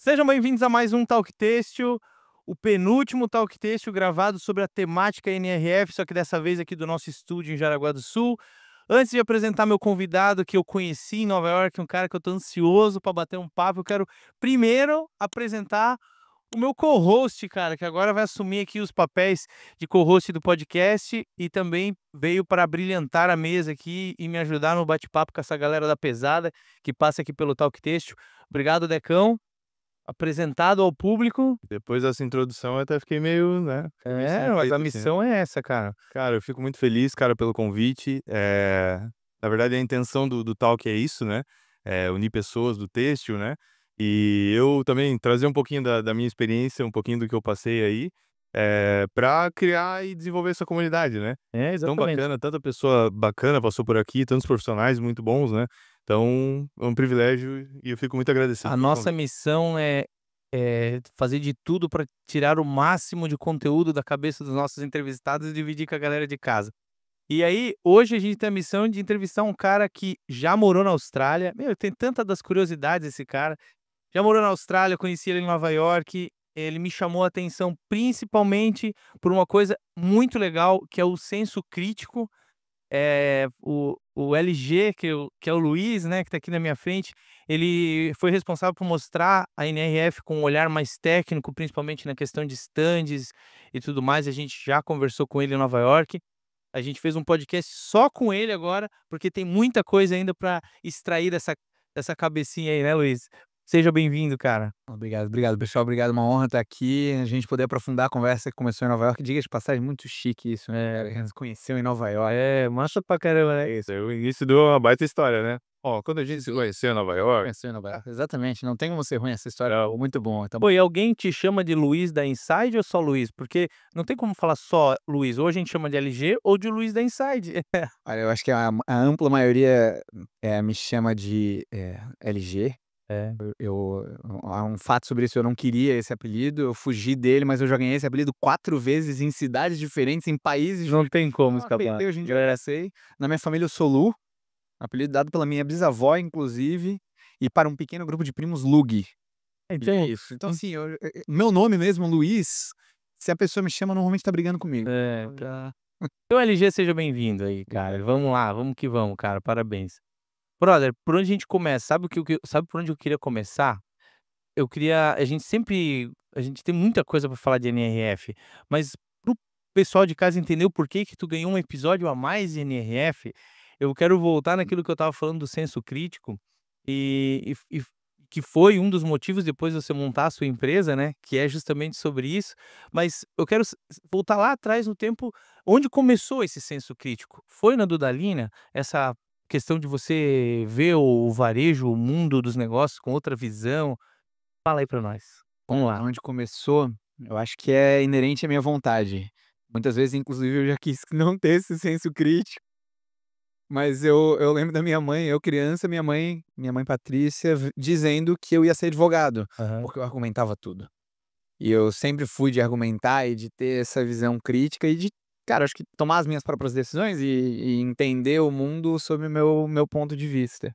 Sejam bem-vindos a mais um Talk Têxtil, o penúltimo Talk Têxtil gravado sobre a temática NRF, só que dessa vez aqui do nosso estúdio em Jaraguá do Sul. Antes de apresentar meu convidado que eu conheci em Nova York, um cara que eu tô ansioso para bater um papo, eu quero primeiro apresentar o meu co-host, cara, que agora vai assumir aqui os papéis de co-host do podcast e também veio para brilhantar a mesa aqui e me ajudar no bate-papo com essa galera da pesada que passa aqui pelo Talk Têxtil. Obrigado, Decão. Apresentado ao público. Depois dessa introdução eu até fiquei meio, né, fiquei meio sem Mas a jeito, assim, né. missão é essa, cara. Cara, eu fico muito feliz, cara, pelo convite, na verdade a intenção do talk é isso, né, unir pessoas do têxtil, né, e eu também trazer um pouquinho da minha experiência, um pouquinho do que eu passei aí, pra criar e desenvolver essa comunidade, né. É, Tão exatamente. bacana, tanta pessoa bacana passou por aqui, tantos profissionais muito bons, né, então é um privilégio e eu fico muito agradecido A pelo nossa convite. missão é fazer de tudo para tirar o máximo de conteúdo da cabeça dos nossos entrevistados e dividir com a galera de casa. E aí, hoje a gente tem a missão de entrevistar um cara que já morou na Austrália. Meu, tem tanta das curiosidades esse cara. Já morou na Austrália, eu conheci ele em Nova York. Ele me chamou a atenção principalmente por uma coisa muito legal, que é o senso crítico. O LG, que é o Luiz, né, que está aqui na minha frente, ele foi responsável por mostrar a NRF com um olhar mais técnico, principalmente na questão de estandes e tudo mais. A gente já conversou com ele em Nova York. A gente fez um podcast só com ele agora, porque tem muita coisa ainda para extrair dessa cabecinha aí, né, Luiz? Seja bem-vindo, cara. Obrigado, obrigado, pessoal. Obrigado, uma honra estar aqui, a gente poder aprofundar a conversa que começou em Nova York. Diga de passagem, muito chique isso, né, a gente se conheceu em Nova York. Massa pra caramba, né? Isso, aí o início deu uma baita história, né. Ó, quando a gente se conheceu em Nova York. Conheceu em Nova York, exatamente, não tem como ser ruim essa história, muito bom, então Pô, e alguém te chama de Luiz da Inside ou só Luiz? Porque não tem como falar só Luiz, ou a gente chama de LG ou de Luiz da Inside. olha, eu acho que a ampla maioria, me chama de, LG. É. Há um fato sobre isso, eu não queria esse apelido, eu fugi dele, mas eu já ganhei esse apelido 4 vezes em cidades diferentes, em países Não diferentes. tem como Não escapar. hoje em dia eu já sei. Na minha família eu sou Lu. Apelido dado pela minha bisavó, inclusive, e para um pequeno grupo de primos, Lug. Então, Isso. Então, assim, meu nome mesmo, Luiz, se a pessoa me chama, normalmente tá brigando comigo. tá. Então, LG, seja bem-vindo aí, cara. Vamos lá, vamos que vamos, cara. Parabéns. Brother, por onde a gente começa? Sabe por onde eu queria começar? Eu queria a gente tem muita coisa pra falar de NRF, mas para o pessoal de casa entender o porquê que tu ganhou um episódio a mais de NRF, eu quero voltar naquilo que eu estava falando do senso crítico, e que foi um dos motivos depois de você montar a sua empresa, né, que é justamente sobre isso, mas eu quero voltar lá atrás no tempo, onde começou esse senso crítico? Foi na Dudalina? Essa questão de você ver o varejo, o mundo dos negócios com outra visão? Fala aí pra nós. Vamos lá. Onde começou, eu acho que é inerente à minha vontade. Muitas vezes, inclusive, eu já quis não ter esse senso crítico, mas eu lembro da minha mãe, eu criança, minha mãe Patrícia, dizendo que eu ia ser advogado, Aham. porque eu argumentava tudo. E eu sempre fui de argumentar e de ter essa visão crítica e de, cara, acho que tomar as minhas próprias decisões e entender o mundo sob o meu ponto de vista.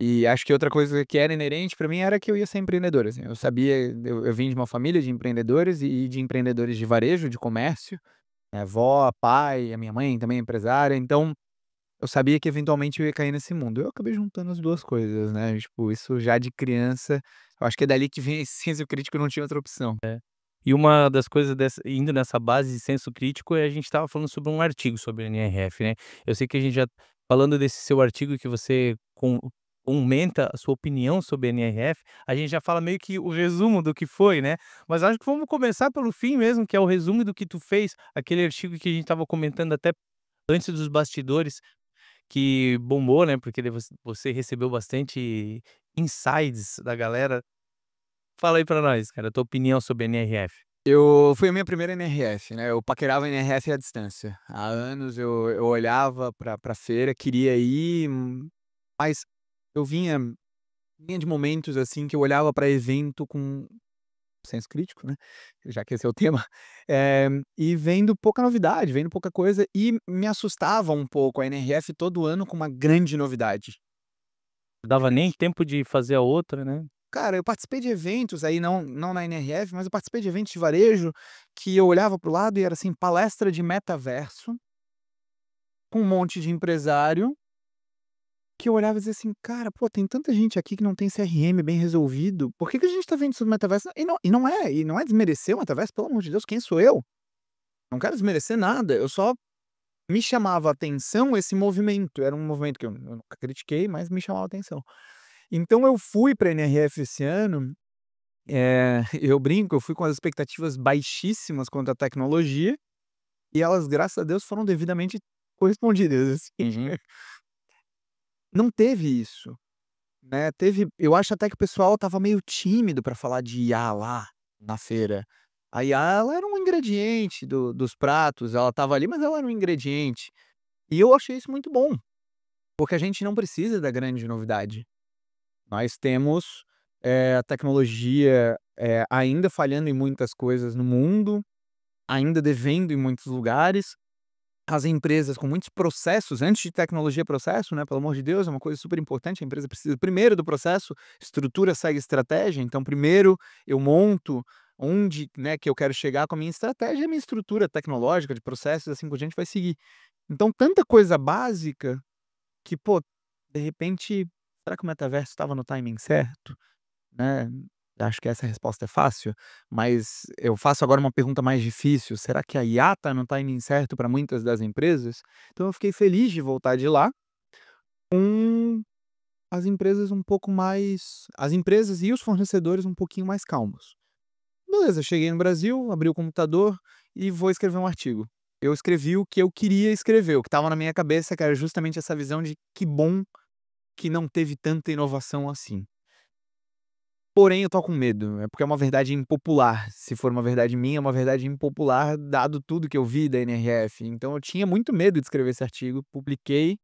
E acho que outra coisa que era inerente pra mim era que eu ia ser empreendedor, assim, eu sabia, eu vim de uma família de empreendedores e de empreendedores de varejo, de comércio, minha avó, pai, a minha mãe também é empresária, então eu sabia que eventualmente eu ia cair nesse mundo. Eu acabei juntando as 2 coisas, né, tipo, isso já de criança, eu acho que é dali que vem esse senso crítico, eu não tinha outra opção. E uma das coisas dessa indo nessa base de senso crítico, a gente estava falando sobre um artigo sobre NRF, né. Eu sei que a gente já falando desse seu artigo que você comenta a sua opinião sobre NRF, a gente já fala meio que o resumo do que foi, né. Mas acho que vamos começar pelo fim mesmo, que é o resumo do que tu fez, aquele artigo que a gente estava comentando até antes dos bastidores, que bombou, né, porque daí você recebeu bastante insights da galera. Fala aí pra nós, cara, a tua opinião sobre NRF. Foi a minha primeira NRF, né, eu paquerava NRF à distância. Há anos eu olhava pra feira, queria ir, mas eu vinha de momentos, assim, que eu olhava pra evento com senso crítico, né, já que esse é o tema, e vendo pouca novidade, vendo pouca coisa e me assustava um pouco a NRF todo ano com uma grande novidade. Dava nem tempo de fazer a outra, né. Cara, eu participei de eventos aí, não na NRF, mas eu participei de eventos de varejo que eu olhava para o lado e era assim, palestra de metaverso, com um monte de empresário, que eu olhava e dizia assim: "Cara, pô, tem tanta gente aqui que não tem CRM bem resolvido, por que que a gente tá vendo sobre metaverso?" E não é desmerecer o metaverso, pelo amor de Deus, quem sou eu? Não quero desmerecer nada, eu só me chamava a atenção esse movimento, era um movimento que eu nunca critiquei, mas me chamava a atenção. Então eu fui pra NRF esse ano, eu brinco, eu fui com as expectativas baixíssimas quanto à tecnologia, e elas, graças a Deus, foram devidamente correspondidas, assim. Uhum. Não teve isso, né, eu acho até que o pessoal estava meio tímido pra falar de IA lá, na feira. A IA, ela era um ingrediente dos pratos, ela estava ali, mas ela era um ingrediente. E eu achei isso muito bom, porque a gente não precisa da grande novidade. Nós temos, a tecnologia, ainda falhando em muitas coisas no mundo, ainda devendo em muitos lugares, as empresas com muitos processos, antes de tecnologia, processo, né, pelo amor de Deus, é uma coisa super importante, a empresa precisa primeiro do processo, estrutura segue estratégia, então primeiro eu monto onde, né, que eu quero chegar com a minha estratégia, e a minha estrutura tecnológica de processos, assim por diante, vai seguir. Então tanta coisa básica que, pô, de repente, será que o metaverso estava no timing certo? Né, acho que essa resposta é fácil, mas eu faço agora uma pergunta mais difícil: será que a IA tá no timing certo para muitas das empresas? Então eu fiquei feliz de voltar de lá com as empresas e os fornecedores um pouquinho mais calmos. Beleza, cheguei no Brasil, abri o computador e vou escrever um artigo. Eu escrevi o que eu queria escrever, o que estava na minha cabeça, que era justamente essa visão de que bom que não teve tanta inovação assim. Porém, eu tô com medo, é porque é uma verdade impopular. Se for uma verdade minha, é uma verdade impopular, dado tudo que eu vi da NRF. Então eu tinha muito medo de escrever esse artigo, publiquei,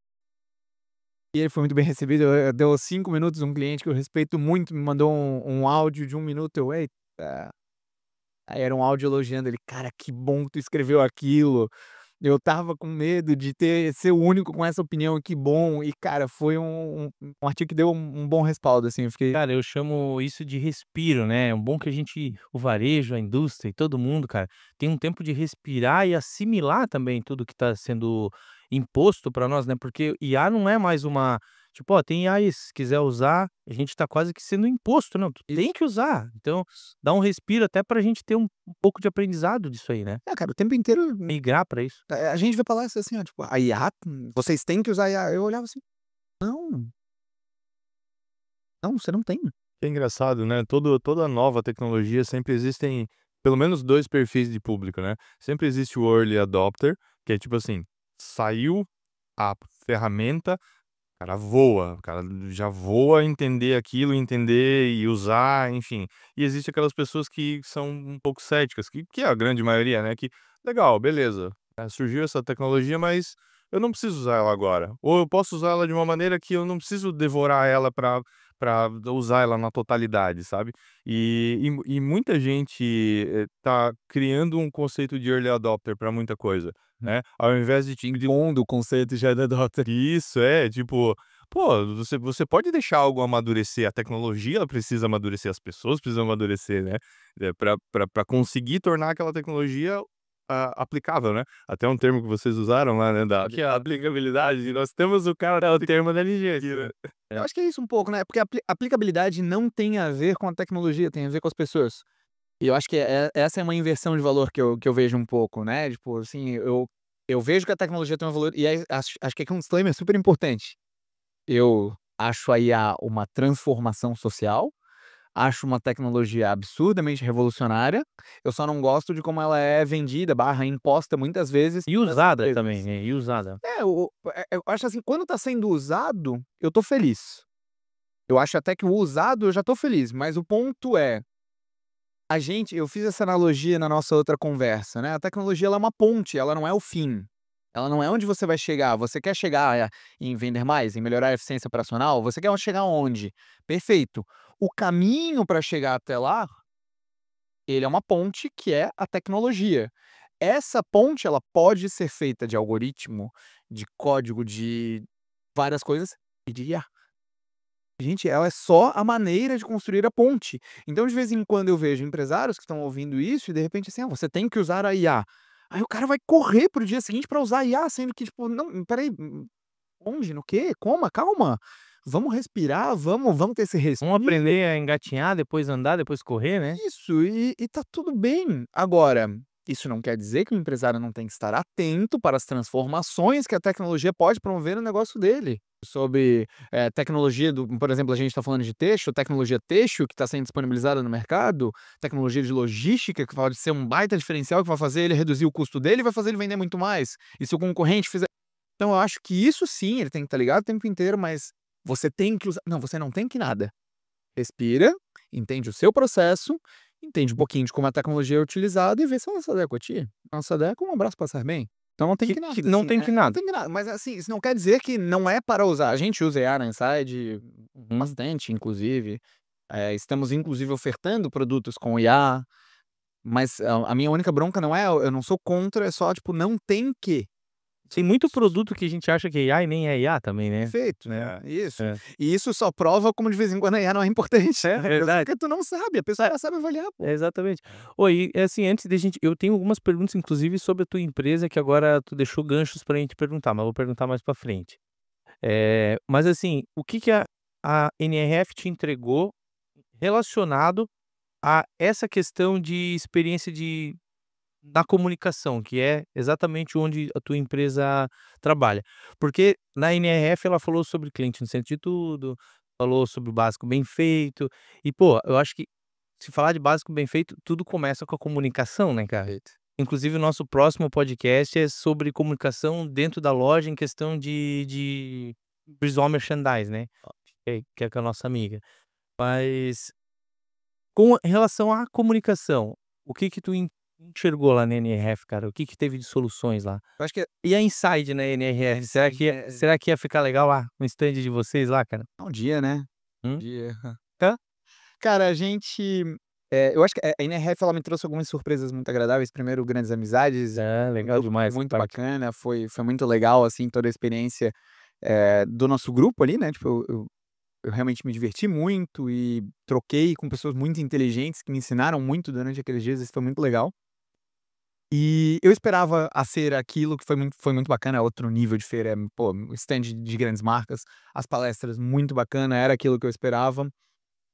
e ele foi muito bem recebido. Deu 5 minutos, um cliente que eu respeito muito me mandou um áudio de 1 minuto, eu: "Eita". Aí era um áudio elogiando ele: "Cara, que bom que tu escreveu aquilo. Eu estava com medo de ser o único com essa opinião, que bom". E cara, foi um artigo que deu um bom respaldo, assim, eu fiquei. Cara, eu chamo isso de respiro, né, é um bom que a gente o varejo, a indústria e todo mundo, cara, tem um tempo de respirar e assimilar também tudo que está sendo imposto para nós, né, porque IA não é mais uma tipo: "Ó, tem IA aí, se quiser usar", a gente está quase que sendo imposto, "Não, tu tem que usar". Então, dá um respiro até pra gente ter um pouco de aprendizado disso aí, né, Cara, o tempo inteiro, migrar pra isso. a gente vê palestra assim, ó, tipo: "A IA, vocês têm que usar a IA". Eu olhava assim: "Não, não, você não tem". É engraçado, né, toda nova tecnologia sempre existem pelo menos 2 perfis de público, né. Sempre existe o early adopter, que é tipo assim, saiu a ferramenta, o cara voa, o cara já voa entender aquilo, entender e usar, enfim. E existe aquelas pessoas que são um pouco céticas, que é a grande maioria, né, que: "Legal, beleza, surgiu essa tecnologia, mas eu não preciso usar ela agora". Ou eu posso usar ela de uma maneira que eu não preciso devorar ela para usar ela na totalidade, sabe. E muita gente, tá criando um conceito de early adopter para muita coisa, né, ao invés de Impondo o conceito de early adopter. isso, é, tipo, pô, você pode deixar algo amadurecer, a tecnologia ela precisa amadurecer, as pessoas precisam amadurecer, né, pra conseguir tornar aquela tecnologia, aplicável, né. Até um termo que vocês usaram lá, né, da Aqui, ó. aplicabilidade, nós temos o cara É o que termo da LG. aqui, né. Eu acho que é isso um pouco, né, porque aplicabilidade não tem a ver com a tecnologia, tem a ver com as pessoas. E eu acho que essa é uma inversão de valor que eu vejo um pouco, né, tipo assim, eu vejo que a tecnologia tem um valor e aí acho que aqui um disclaimer super importante. Eu acho a IA uma transformação social, acho uma tecnologia absurdamente revolucionária, eu só não gosto de como ela é vendida, barra imposta muitas vezes E pelas usada também, empresas. né, e usada. Eu acho assim, quando tá sendo usado, eu tô feliz. Eu acho até que o usado eu já tô feliz, mas o ponto é, eu fiz essa analogia na nossa outra conversa, né, a tecnologia ela é uma ponte, ela não é o fim. Ela não é onde você vai chegar. Você quer chegar, em vender mais, em melhorar a eficiência operacional? Você quer chegar onde? Perfeito. O caminho para chegar até lá, ele é uma ponte que é a tecnologia. Essa ponte, ela pode ser feita de algoritmo, de código, de várias coisas e de IA. Gente, ela é só a maneira de construir a ponte. Então, de vez em quando eu vejo empresários que estão ouvindo isso e de repente assim: "Ah, você tem que usar a IA". Aí o cara vai correr para o dia seguinte para usar a IA, sendo que tipo: "Não, espera aí, onde? No quê? Como? Calma. Vamos respirar, vamos ter esse Vamos respiro". aprender a engatinhar, depois andar, depois correr, né. Isso, e tá tudo bem. Agora, isso não quer dizer que o empresário não tem que estar atento para as transformações que a tecnologia pode promover no negócio dele. Sobre, tecnologia do por exemplo, a gente está falando de têxtil, tecnologia têxtil que está sendo disponibilizada no mercado, tecnologia de logística que pode ser um baita diferencial que vai fazer ele reduzir o custo dele e vai fazer ele vender muito mais. E se o concorrente fizer então eu acho que isso sim, ele tem que estar ligado o tempo inteiro, mas você tem que usar não, você não tem que nada. Respira, entende o seu processo, entende um pouquinho de como a tecnologia é utilizada e vê se ela se adequa a ti. Não se adequa, um abraço, passa bem. Então não tem que nada, Não assim, tem que não nada. tem que nada, mas assim, isso não quer dizer que não é para usar. A gente usa IA na Inside Uhum. bastante, inclusive, estamos inclusive ofertando produtos com IA, mas a minha única bronca não é eu não sou contra, é só tipo, não tem que. Tem muito produto que a gente acha que é IA e nem é IA também, né. Perfeito, É. isso. É. E isso só prova como de vez em quando a IA não é importante. É verdade. Porque tu não sabe, a pessoa já sabe avaliar, pô. É, exatamente. Oi, e assim, antes da gente eu tenho algumas perguntas inclusive sobre a tua empresa que agora tu deixou ganchos pra gente perguntar, mas eu vou perguntar mais pra frente. Mas assim, o que que a NRF te entregou relacionado a essa questão de experiência da comunicação, que é exatamente onde a tua empresa trabalha? Porque na NRF ela falou sobre cliente no centro de tudo, falou sobre o básico bem feito, e pô, eu acho que se falar de básico bem feito, tudo começa com a comunicação, né, cara? Perfeito. Inclusive o nosso próximo podcast é sobre comunicação dentro da loja em questão de visual merchandise, né, que é com a nossa amiga. Mas com relação à comunicação, o que que tu enxergou lá na NRF, cara? O que que teve de soluções lá? Eu acho que E a Inside na NRF, será que ia ficar legal lá, no stand de vocês lá, cara? é um dia, né, um Hum? dia. Hã? Cara, a gente, eu acho que a NRF ela me trouxe algumas surpresas muito agradáveis. Primeiro, grandes amizades, É, um legal grupo demais essa muito parte. bacana, foi muito legal, assim, toda a experiência, do nosso grupo ali, né, tipo, eu realmente me diverti muito e troquei com pessoas muito inteligentes que me ensinaram muito durante aqueles dias, isso foi muito legal. E eu esperava a feira aquilo que foi muito bacana, é outro nível de feira, pô, stand de grandes marcas, as palestras muito bacana, era aquilo que eu esperava.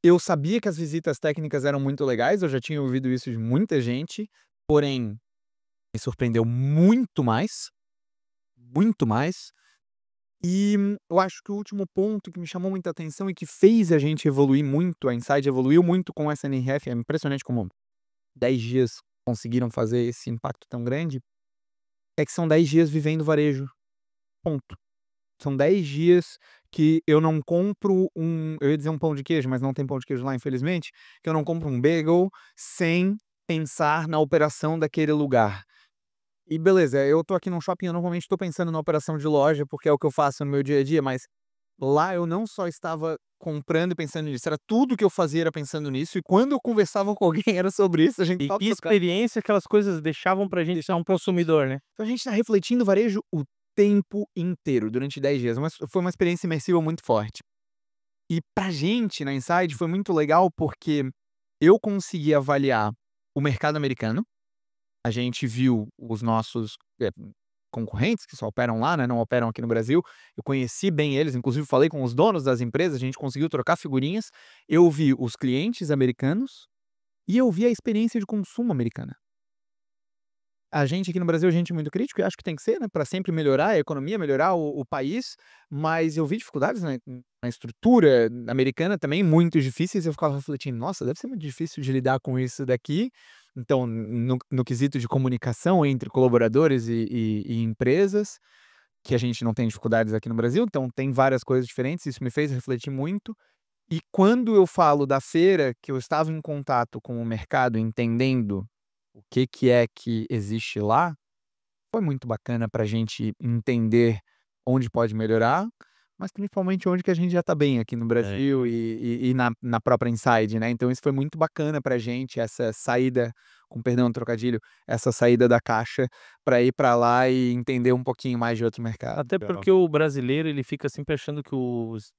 Eu sabia que as visitas técnicas eram muito legais, eu já tinha ouvido isso de muita gente, porém, me surpreendeu muito mais. E eu acho que o último ponto que me chamou muita atenção e que fez a gente evoluir muito, a Inside evoluiu muito com essa NRF, é impressionante como 10 dias conseguiram fazer esse impacto tão grande, é que são 10 dias vivendo varejo, ponto. São 10 dias que eu não compro eu ia dizer um pão de queijo, mas não tem pão de queijo lá infelizmente, que eu não compro um bagel sem pensar na operação daquele lugar. E beleza, eu tô aqui num shopping, eu normalmente tô pensando na operação de loja, porque é o que eu faço no meu dia a dia, mas lá eu não só estava comprando e pensando nisso, era tudo que eu fazia era pensando nisso, e quando eu conversava com alguém era sobre isso, a gente E só que trocava. experiência aquelas coisas deixavam pra gente ser um consumidor, né? Então a gente tá refletindo o varejo o tempo inteiro, durante 10 dias, mas foi uma experiência imersiva muito forte. E pra gente na Inside foi muito legal, porque eu consegui avaliar o mercado americano, a gente viu os nossos, concorrentes que só operam lá, né, não operam aqui no Brasil, eu conheci bem eles, inclusive falei com os donos das empresas, a gente conseguiu trocar figurinhas, eu vi os clientes americanos e eu vi a experiência de consumo americana. A gente aqui no Brasil, a gente é muito crítico e acho que tem que ser, né, pra sempre melhorar a economia, melhorar o país, mas eu vi dificuldades na estrutura americana também muito difíceis e eu ficava refletindo: "Nossa, deve ser muito difícil de lidar com isso daqui". Então, no quesito de comunicação entre colaboradores e empresas, que a gente não tem dificuldades aqui no Brasil, então tem várias coisas diferentes, isso me fez refletir muito. E quando eu falo da feira, que eu estava em contato com o mercado, entendendo o que é que existe lá, foi muito bacana pra gente entender onde pode melhorar, mas principalmente onde que a gente já tá bem aqui no É. Brasil e na própria Inside, né. Então isso foi muito bacana pra gente, essa saída, com perdão do trocadilho, essa saída da caixa pra ir pra lá e entender um pouquinho mais de outro mercado. Até Legal. porque o brasileiro, ele fica sempre achando que os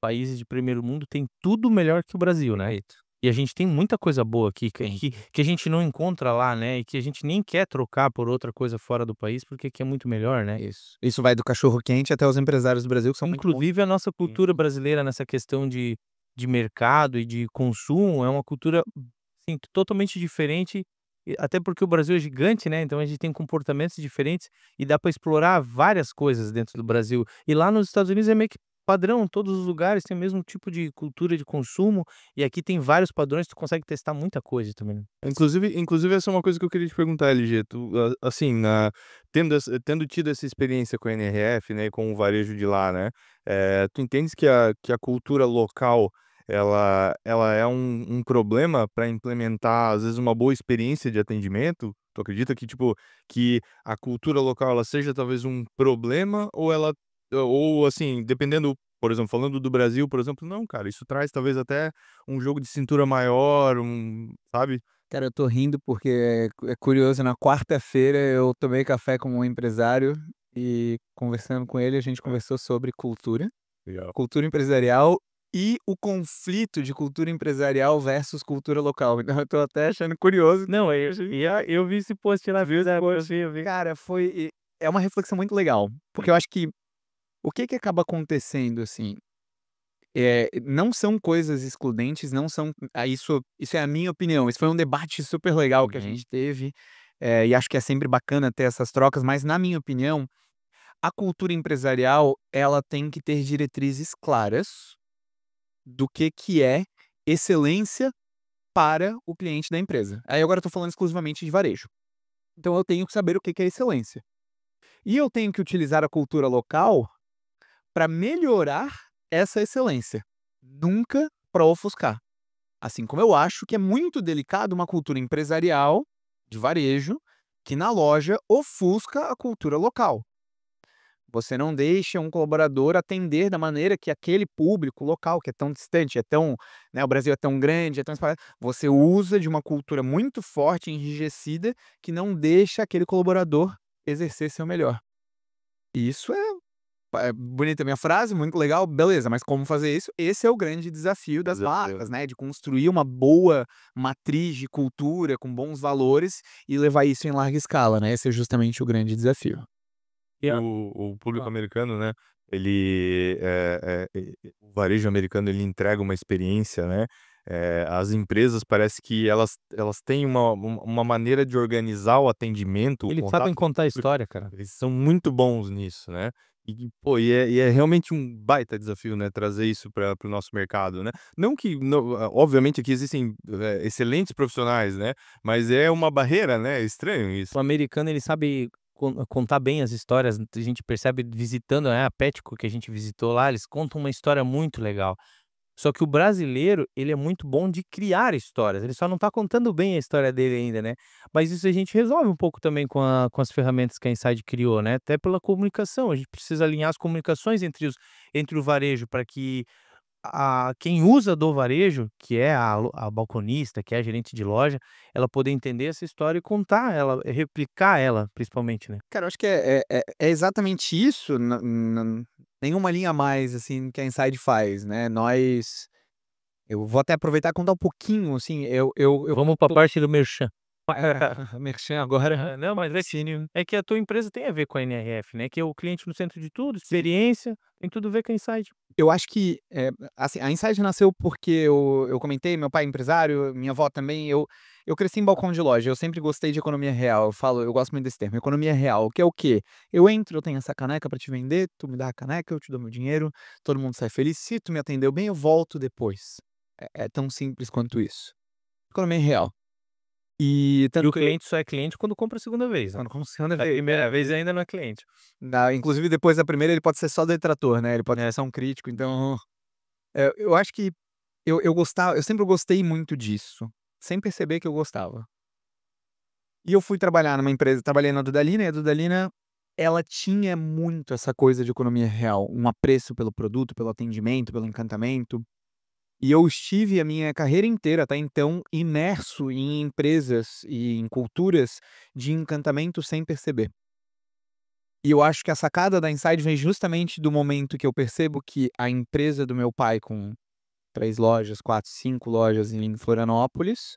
países de primeiro mundo têm tudo melhor que o Brasil, né. E a gente tem muita coisa boa aqui que a gente não encontra lá, né, e que a gente nem quer trocar por outra coisa fora do país, porque aqui é muito melhor, né. Isso vai do cachorro-quente até os empresários do Brasil que são muito bons. Inclusive a nossa cultura brasileira nessa questão de mercado e de consumo é uma cultura, assim, totalmente diferente, até porque o Brasil é gigante, né, então a gente tem comportamentos diferentes e dá para explorar várias coisas dentro do Brasil. E lá nos Estados Unidos é meio que padrão, todos os lugares têm o mesmo tipo de cultura de consumo, e aqui tem vários padrões, tu consegue testar muita coisa também, né. Inclusive essa é uma coisa que eu queria te perguntar, LG, tu, assim, tendo tido essa experiência com a NRF, né, e com o varejo de lá, né, tu entendes que a cultura local, ela é um problema para implementar, às vezes, uma boa experiência de atendimento? Tu acredita que, tipo, que a cultura local ela seja talvez um problema ou assim, dependendo, por exemplo, falando do Brasil, por exemplo, não, cara, isso traz talvez até um jogo de cintura maior, sabe? Cara, eu tô rindo porque é curioso, na quarta-feira eu tomei café com um empresário e conversando com ele, a gente conversou sobre Legal. cultura empresarial e o conflito de cultura empresarial versus cultura local. Então eu tô até achando curioso. Não, eu vi esse post lá, eu vi. Cara, é uma reflexão muito legal, porque eu acho que o que que acaba acontecendo, assim, não são coisas excludentes, não são isso é a minha opinião, isso foi um debate super legal que a Uhum. gente teve, e acho que é sempre bacana ter essas trocas, mas na minha opinião, a cultura empresarial, ela tem que ter diretrizes claras do que é excelência para o cliente da empresa. Aí agora eu tô falando exclusivamente de varejo. Então eu tenho que saber o que é excelência. E eu tenho que utilizar a cultura local para melhorar essa excelência, nunca para ofuscar. Assim como eu acho que é muito delicado uma cultura empresarial de varejo que na loja ofusca a cultura local. Você não deixa um colaborador atender da maneira que aquele público local, que é tão distante, né, o Brasil é tão grande, é tão espalhado, você usa de uma cultura muito forte, enrijecida, que não deixa aquele colaborador exercer seu melhor. E isso é bonita a minha frase, muito legal, beleza, mas como fazer isso? Esse é o grande desafio das marcas, né, de construir uma boa matriz de cultura com bons valores e levar isso em larga escala, né, esse é justamente o grande desafio. E a O público hã. americano, né, ele, o varejo americano ele entrega uma experiência, né, as empresas parece que elas têm uma maneira de organizar o atendimento, o Eles contato sabem com o contar a público, história, cara. eles são muito bons nisso, né. Pô, é realmente um baita desafio, né, trazer isso para o nosso mercado, né. Não que obviamente aqui existem, excelentes profissionais, né, mas é uma barreira, né, é estranho isso. O americano ele sabe contar bem as histórias, a gente percebe visitando, né, a Petco que a gente visitou lá, eles contam uma história muito legal. Só que o brasileiro, ele é muito bom de criar histórias, ele só não tá contando bem a história dele ainda, né. Mas isso a gente resolve um pouco também com as ferramentas que a Insight criou, né, até pela comunicação, a gente precisa alinhar as comunicações entre o varejo para que quem usa do varejo, que é a balconista, que é a gerente de loja, ela poder entender essa história e contar ela, replicar ela principalmente, né. Cara, eu acho que é exatamente isso, nenhuma linha a mais, assim, que a Inside faz, né, eu vou até aproveitar e contar um pouquinho, assim, eu Vamos pra parte do merchan. merchan agora, Não, mas é que a tua empresa tem a ver com a NRF, né, que é o cliente no centro de tudo, experiência, tem tudo a ver com a Insight. eu acho que, assim, a Insight nasceu porque eu comentei, meu pai é empresário, minha avó também, eu cresci em balcão de loja, eu sempre gostei de economia real, eu gosto muito desse termo, economia real, que é o quê? Eu entro, eu tenho essa caneca pra te vender, tu me dá a caneca, eu te dou meu dinheiro, todo mundo sai feliz, se tu me atendeu bem, eu volto depois. É tão simples quanto isso. Economia real. E E tanto o que cliente só é cliente quando compra a segunda vez, né. quando funciona A primeira vez ainda não é cliente. inclusive depois da primeira ele pode ser só detrator, né, ele pode ser só um crítico, então, eu acho que eu sempre gostei muito disso, sem perceber que eu gostava. E eu fui trabalhar numa empresa, trabalhei na Dudalina, e a Dudalina, ela tinha muito essa coisa de economia real, um apreço pelo produto, pelo atendimento, pelo encantamento. E eu estive a minha carreira inteira, até então, imerso em empresas e em culturas de encantamento sem perceber. E eu acho que a sacada da Inside vem justamente do momento que eu percebo que a empresa do meu pai, com 3 lojas, 4, 5 lojas em Florianópolis,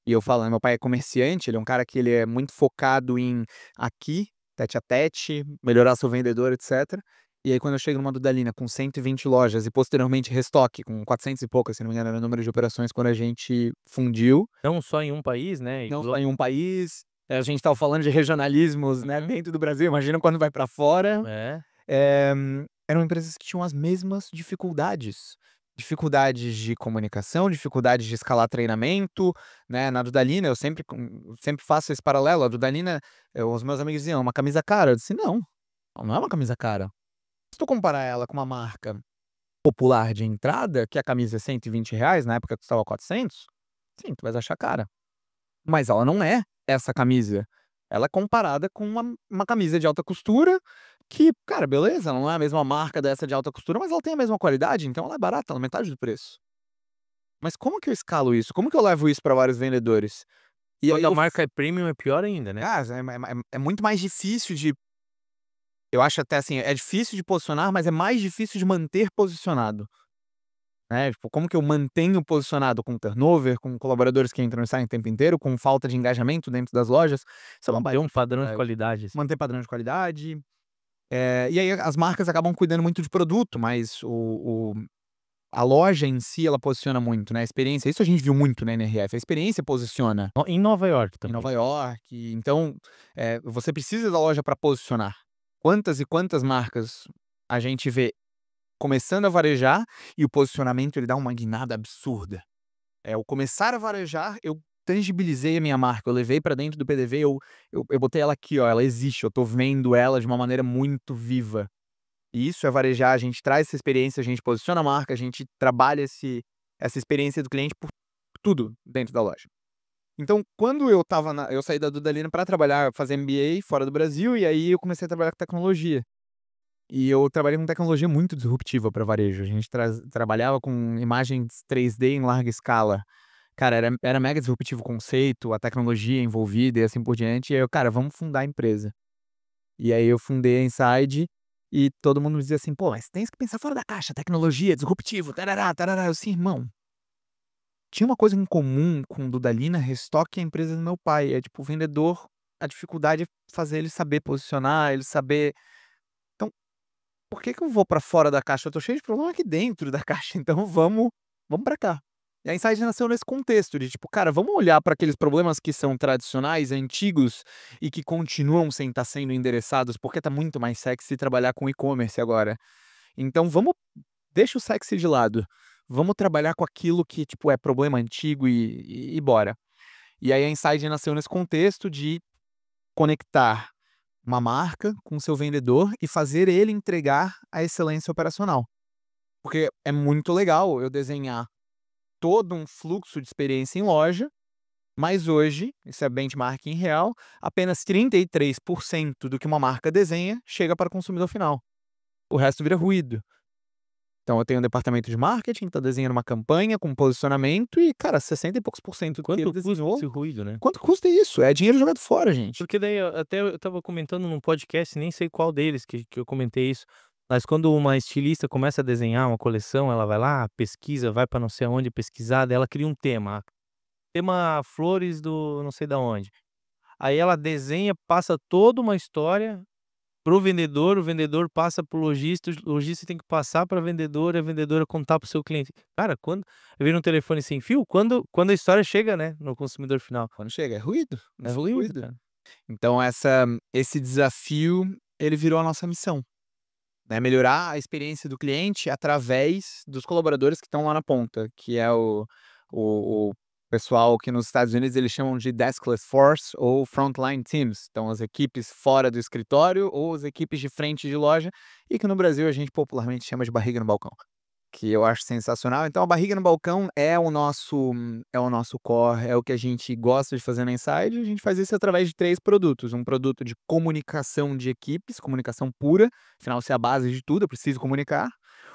e eu falo, né, meu pai é comerciante, ele é um cara que ele é muito focado em aqui, tete a tete, melhorar seu vendedor, etc. E aí quando eu chego numa Dudalina com 120 lojas e posteriormente Restock com 400 e poucas, se não me engano, era o número de operações quando a gente fundiu, Não só em um país, né, não só em um país, a gente estava falando de regionalismos, né, dentro do Brasil, imagina quando vai para fora. É. Eh, Eram empresas que tinham as mesmas dificuldades. Dificuldades de comunicação, dificuldades de escalar treinamento, né, na Dudalina eu sempre faço esse paralelo, a Dudalina, os meus amigos diziam: "É uma camisa cara", eu disse: "Não, não é uma camisa cara". Se tu comparar ela com uma marca popular de entrada, que a camisa é R$ 120, na época custava 400, sim, tu vais achar cara. Mas ela não é essa camisa. Ela é comparada com uma camisa de alta costura que, cara, beleza, ela não é a mesma marca dessa de alta costura, mas ela tem a mesma qualidade, então ela é barata, ela é metade do preço. Mas como que eu escalo isso? Como que eu levo isso para vários vendedores? E aí Quando a eu marca é premium é pior ainda, né. é muito mais difícil de, eu acho até assim, é difícil de posicionar, mas é mais difícil de manter posicionado, né, tipo, como que eu mantenho posicionado com turnover, com colaboradores que entram e saem o tempo inteiro, com falta de engajamento dentro das lojas? Isso é uma Ter baita um padrão de dificuldade. qualidade, assim. Manter padrão de qualidade, e aí as marcas acabam cuidando muito de produto, mas a loja em si, ela posiciona muito, né, a experiência, isso a gente viu muito na NRF, a experiência posiciona Em Nova York em também. Nova York, então, você precisa da loja para posicionar. Quantas e quantas marcas a gente vê começando a varejar e o posicionamento ele dá uma guinada absurda. O começar a varejar, eu tangibilizei a minha marca, eu levei para dentro do PDV, eu botei ela aqui, ó, ela existe, eu tô vendo ela de uma maneira muito viva. E isso é varejar, a gente traz essa experiência, a gente posiciona a marca, a gente trabalha essa experiência do cliente por tudo dentro da loja. Então, quando eu saí da Dudalina para trabalhar, fazer MBA fora do Brasil, e aí eu comecei a trabalhar com tecnologia. E eu trabalhei com tecnologia muito disruptiva para varejo. A gente trabalhava com imagens 3D em larga escala. Cara, era mega disruptivo o conceito, a tecnologia envolvida e assim por diante. E aí eu, cara, vamos fundar a empresa. E aí eu fundei a Inside e todo mundo me dizia assim: "Pô, mas tens que pensar fora da caixa, tecnologia, disruptivo, tarará, tarará". Eu assim: "Irmão, tinha uma coisa em comum com Dudalina, Restock e a empresa do meu pai, é tipo o vendedor, a dificuldade é fazer ele saber posicionar, ele saber, então, por que que eu vou pra fora da caixa? Eu tô cheio de problema aqui dentro da caixa, então vamos pra cá". E a Insight nasceu nesse contexto de tipo, cara, vamos olhar para aqueles problemas que são tradicionais, antigos e que continuam sem estar sendo endereçados, porque tá muito mais sexy trabalhar com e-commerce agora. Então deixa o sexy de lado. Vamos trabalhar com aquilo que, tipo, é problema antigo e bora. E aí a Insight nasceu nesse contexto de conectar uma marca com seu vendedor e fazer ele entregar a excelência operacional. Porque é muito legal eu desenhar todo um fluxo de experiência em loja, mas hoje, isso é benchmarking real, apenas 33% do que uma marca desenha chega para o consumidor final. O resto vira ruído. Então eu tenho um departamento de marketing, tá desenhando uma campanha com posicionamento e, cara, 60 e poucos por cento do que ele Quanto custa desenhou. esse ruído, né. Quanto custa isso? É dinheiro jogado fora, gente. Porque daí até eu estava comentando num podcast, nem sei qual deles que eu comentei isso, mas quando uma estilista começa a desenhar uma coleção, ela vai lá, pesquisa, vai pra não sei aonde pesquisar, daí ela cria um tema flores do não sei da onde. Aí ela desenha, passa toda uma história pro vendedor, o vendedor passa pro lojista, o lojista tem que passar pra vendedora, e a vendedora contar para o seu cliente. Cara, quando eu vi no telefone sem fio, quando a história chega, né, no consumidor final. Quando chega, é ruído. No É fundo, é ruído, ruído. cara. Então esse desafio, ele virou a nossa missão, né, melhorar a experiência do cliente através dos colaboradores que estão lá na ponta, que é o pessoal que nos Estados Unidos eles chamam de deskless force ou frontline teams, então as equipes fora do escritório ou as equipes de frente de loja, e que no Brasil a gente popularmente chama de barriga no balcão, que eu acho sensacional. Então a barriga no balcão é o nosso core, é o que a gente gosta de fazer na Inside, a gente faz isso através de 3 produtos, um produto de comunicação de equipes, comunicação pura, afinal se é a base de tudo, eu preciso comunicar.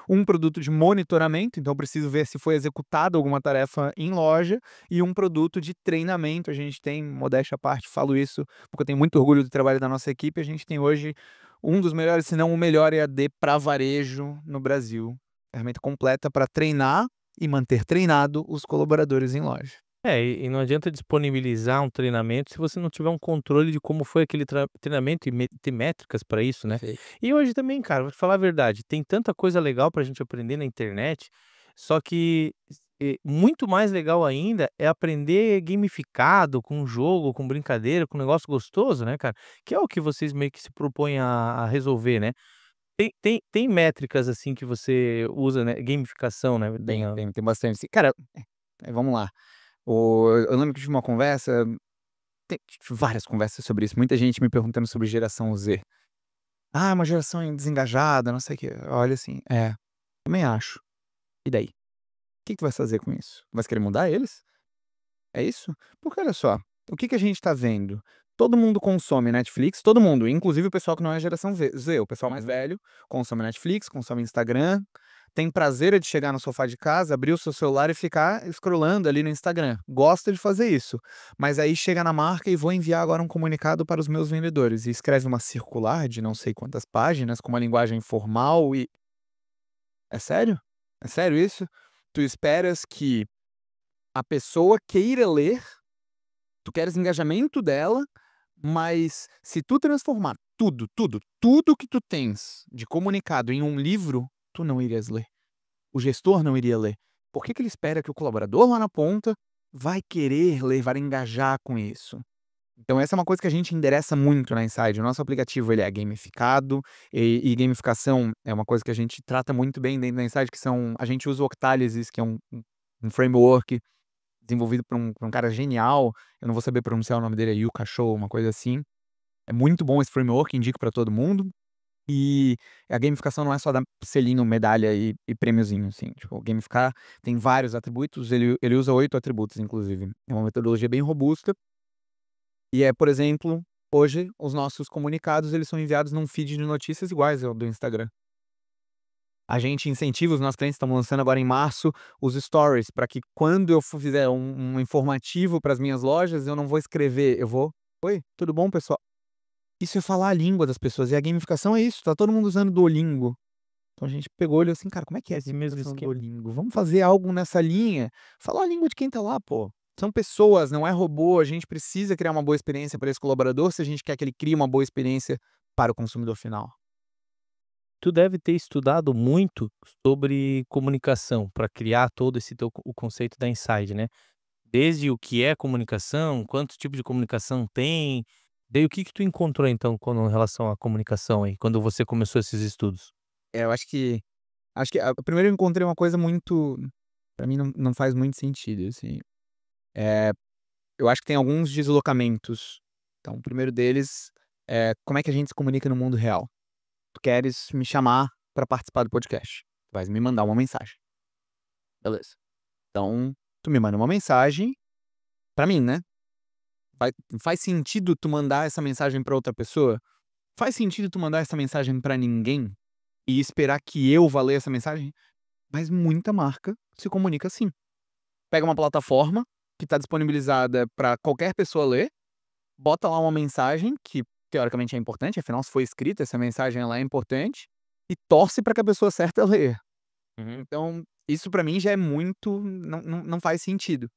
Um produto de monitoramento, então eu preciso ver se foi executada alguma tarefa em loja, e um produto de treinamento, a gente tem, modéstia à parte, falo isso, porque eu tenho muito orgulho do trabalho da nossa equipe, a gente tem hoje um dos melhores, se não o melhor EAD para varejo no Brasil. Ferramenta completa para treinar e manter treinado os colaboradores em loja. E não adianta disponibilizar um treinamento se você não tiver um controle de como foi aquele treinamento e ter métricas para isso, né. Perfeito. E hoje também, cara, vou te falar a verdade, tem tanta coisa legal pra gente aprender na internet, só que, muito mais legal ainda é aprender gamificado, com um jogo, com brincadeira, com um negócio gostoso, né, cara, que é o que vocês meio que se propõem a resolver, né. Tem métricas, assim, que você usa, né, gamificação, né, Tem bastante. Cara, vamos lá. Eu lembro que tive uma conversa, tive várias conversas sobre isso, muita gente me perguntando sobre geração Z. "Ah, é uma geração desengajada, não sei o quê". Olha, assim, também acho. E daí? O que que tu vai fazer com isso? Vai querer mudar eles? É isso? Porque olha só, o que que a gente tá vendo? Todo mundo consome Netflix, todo mundo, inclusive o pessoal que não é geração Z, o pessoal mais velho, consome Netflix, consome Instagram, tem prazer de chegar no sofá de casa, abrir o seu celular e ficar scrollando ali no Instagram. Gosta de fazer isso. Mas aí chega na marca e vou enviar agora um comunicado para os meus vendedores. E escreve uma circular de não sei quantas páginas, com uma linguagem formal e. É sério? É sério isso? Tu esperas que a pessoa queira ler, tu queres engajamento dela, mas se tu transformar tudo que tu tens de comunicado em um livro, tu não irias ler. O gestor não iria ler. Por que que ele espera que o colaborador lá na ponta vai querer ler, vai engajar com isso? Então essa é uma coisa que a gente endereça muito na Inside. O nosso aplicativo ele é gamificado e gamificação é uma coisa que a gente trata muito bem dentro da Inside, que são a gente usa o Octalysis, que é um framework desenvolvido por um cara genial. Eu não vou saber pronunciar o nome dele, é Yuka Show, uma coisa assim. É muito bom esse framework, indico para todo mundo. E a gamificação não é só dar selinho, medalha e prêmiozinho, assim. Tipo, gamificar tem vários atributos, ele usa 8 atributos, inclusive. É uma metodologia bem robusta. E por exemplo, hoje os nossos comunicados, eles são enviados num feed de notícias iguais ao do Instagram. A gente incentiva os nossos clientes, estamos lançando agora em março os stories, para que quando eu fizer um informativo para as minhas lojas, eu não vou escrever, eu vou: "Oi, tudo bom, pessoal?". Isso é falar a língua das pessoas, e a gamificação é isso, tá todo mundo usando Duolingo. Então a gente pegou e olhou assim: "Cara, como é que é essa esse mesmo gamificação do esquema. Duolingo? Vamos fazer algo nessa linha, falar a língua de quem tá lá, pô. São pessoas, não é robô, a gente precisa criar uma boa experiência para esse colaborador, se a gente quer que ele crie uma boa experiência para o consumidor final". Tu deve ter estudado muito sobre comunicação para criar todo esse o conceito da Inside, né? Desde o que é comunicação, quantos tipos de comunicação tem, daí o que que tu encontrou então quando em relação à comunicação aí, quando você começou esses estudos? Eu acho que primeiro eu encontrei uma coisa muito, pra mim não faz muito sentido, assim. Eh, eu acho que tem alguns deslocamentos. Então o primeiro deles é como é que a gente se comunica no mundo real. Tu queres me chamar pra participar do podcast, tu vais me mandar uma mensagem, beleza. Então, tu me manda uma mensagem pra mim, né. Vai faz sentido tu mandar essa mensagem pra outra pessoa? Faz sentido tu mandar essa mensagem pra ninguém e esperar que eu vá ler essa mensagem? Mas muita marca se comunica assim. Pega uma plataforma que tá disponibilizada pra qualquer pessoa ler, bota lá uma mensagem que teoricamente é importante, afinal se foi escrita essa mensagem ela é importante, e torce pra que a pessoa certa leia. Uhum. Então, isso pra mim já é muito, não faz sentido.